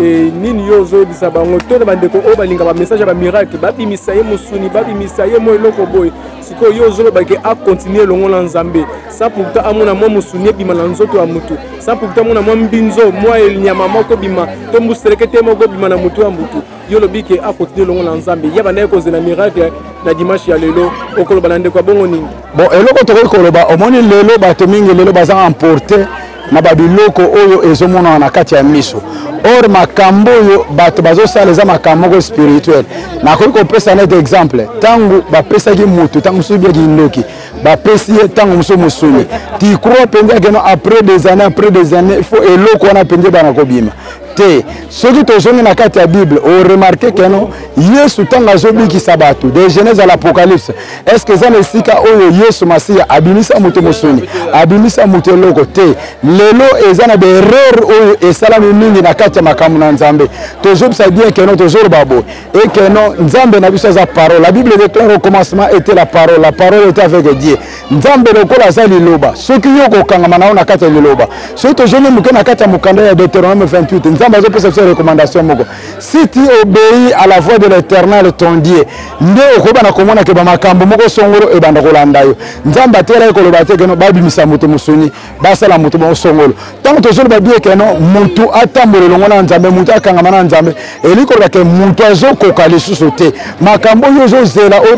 e nini yo ozobisa bango to na bandeko oyo balingaka ba message ya ba miracle babimisa ye mosuni babimisa ye mo eloko boye siko yo ozolobaki akontinue elongo na nzambe sa pourtant amona mwa mosuni ebima na nzoto ya mutu sa pourtant amona mwa mbinzo mwa elinyama moko bima to mbuseleke te moko bima na mutu ya mutu yo lobiki akontinue elongo na nzambe ya bana ekozela miracle na dimanche ya lelo okoloba na ndeko ya bongo nini bon eloko tokoki koloba omoni lelo bato mingi lelo baza emporte na babiloko oyo ezomona na kati ya miso or makambo oyo bato bazosala eza makambo moko spirituel nakoki kopesa net exemple ntango bapesaki mutu ntango mosusu biaki ndoki bapesi ye ntango mosusu mosuni ti crois mpenza keno après des années il faut eloko wana mpenza bana kobima te soki tozongi na kati ya bible oremarke keno yesu ntango azobikisa bato de genèse à l'apocalypse est ce que eza na esika oyo yesu masiya abimisa moto mosuni abimisa moto eloko te lelo eza na baerreur oyo esalami mingi na kati ya makambo na nzambe tozobisa bien keno tozoloba boye e keno nzambe na biso aza parole la bible déclare au commencement était la parole était avec Dieu nzambe lokola aza liloba soki yo kokangama na yo na kati ya liloba soki tozongi moke na kati ya mokanda ya Deutéronome 28 nzambe azopesa biso recommandation moko si tu obéis à la voix de l'Éternel ton Dieu nde okoba na komona ke bamakambo moko songolo ebanda kolanda yo nzambe atela ekoloba te keno babimisa moto mosuni basala moto moko songolo ntango tozoloba bie keno motu atambola elongo na nzambe motu akangama na nzambe elikoloba ke motu azokoka lisusu te makambo oyo ozozela oyo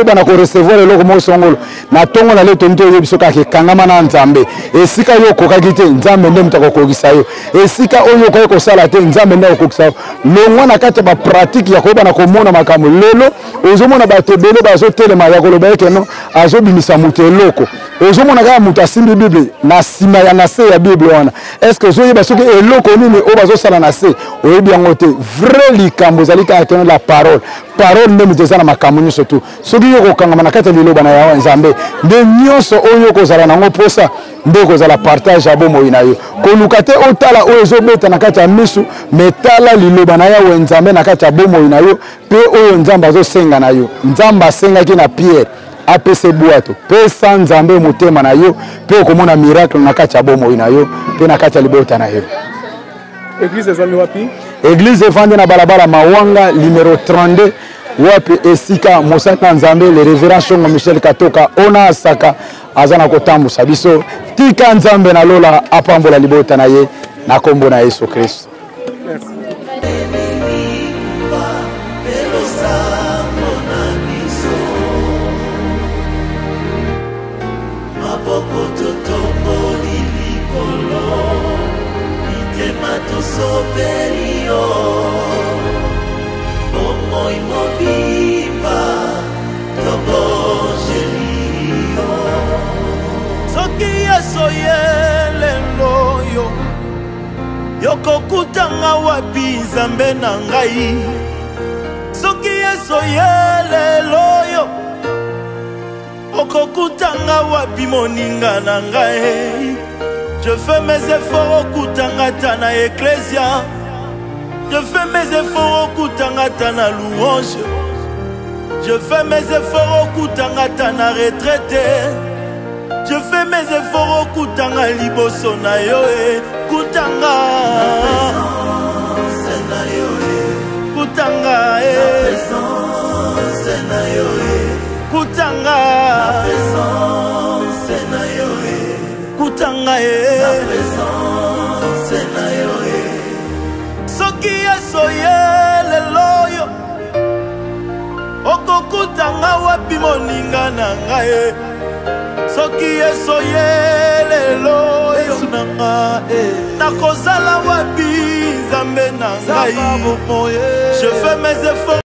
bana korecevoir eloko moko songolo na ntongo na leto nde oyebi soki akekangama na nzambe esika yo okokaki te nzambe nde moto akokokisa yo esika oyo okoki kosala te nzambe nde akokokisa yo longwa na kati ya bapratike ya koyeba na komona makambo lelo ozomona bato ebele bazotelema ya koloba ye keno azobimisa moto eloko ozomona kaka moto asimbi bible na nsima ya na se ya bible wana est ce que ozoyeba soki eloko nini oyo bazosala na se oyebi yango te vrai likambo ezali kaka keno la parole nde moto eza na makambo nyonso tu soki yo kokangama na kati ya liloba na yawa nzambe nde nyonso oyo okozala nango mposa nde okozala partage ya bomoi na yo koluka te otala oyo ezobeta na kati ya misu metala liloba na yawe nzambe na kati ya bomoi na yo mpe oyo nzambe azosenga na yo nzambe asengaki na Pierre apesa bwato pesa nzambe motema na yo mpe okomona miracle na kati ya bomoi na yo mpe na kati ya libota na yo église ezwami wapi église evandi na balabala mawanga numéro 32 wapi esika mosali na nzambe le révérend Shongo Michel Katoka ona asaka aza na kotambusa biso tika nzambe na lola apambola libota na ye na kombo na Yesu Kristo. Yokokutanga wapi nzambe na ngai soki yeso yelelo yo okokutanga wapi moninga na ngai je fais mes efforts okutanga ta na ecclesia je fais mes efforts okutanga ta na louange je fais mes efforts okutanga ta na retraite je fais mes efforts okutanga liboso na yo kutanga kutanga kutanga kutanga soki yeso yelelo yo okokutanga wapi moninga na ngai soki yeso yelelo yo nakozala wapi nzambe na ngai je fais mes efforts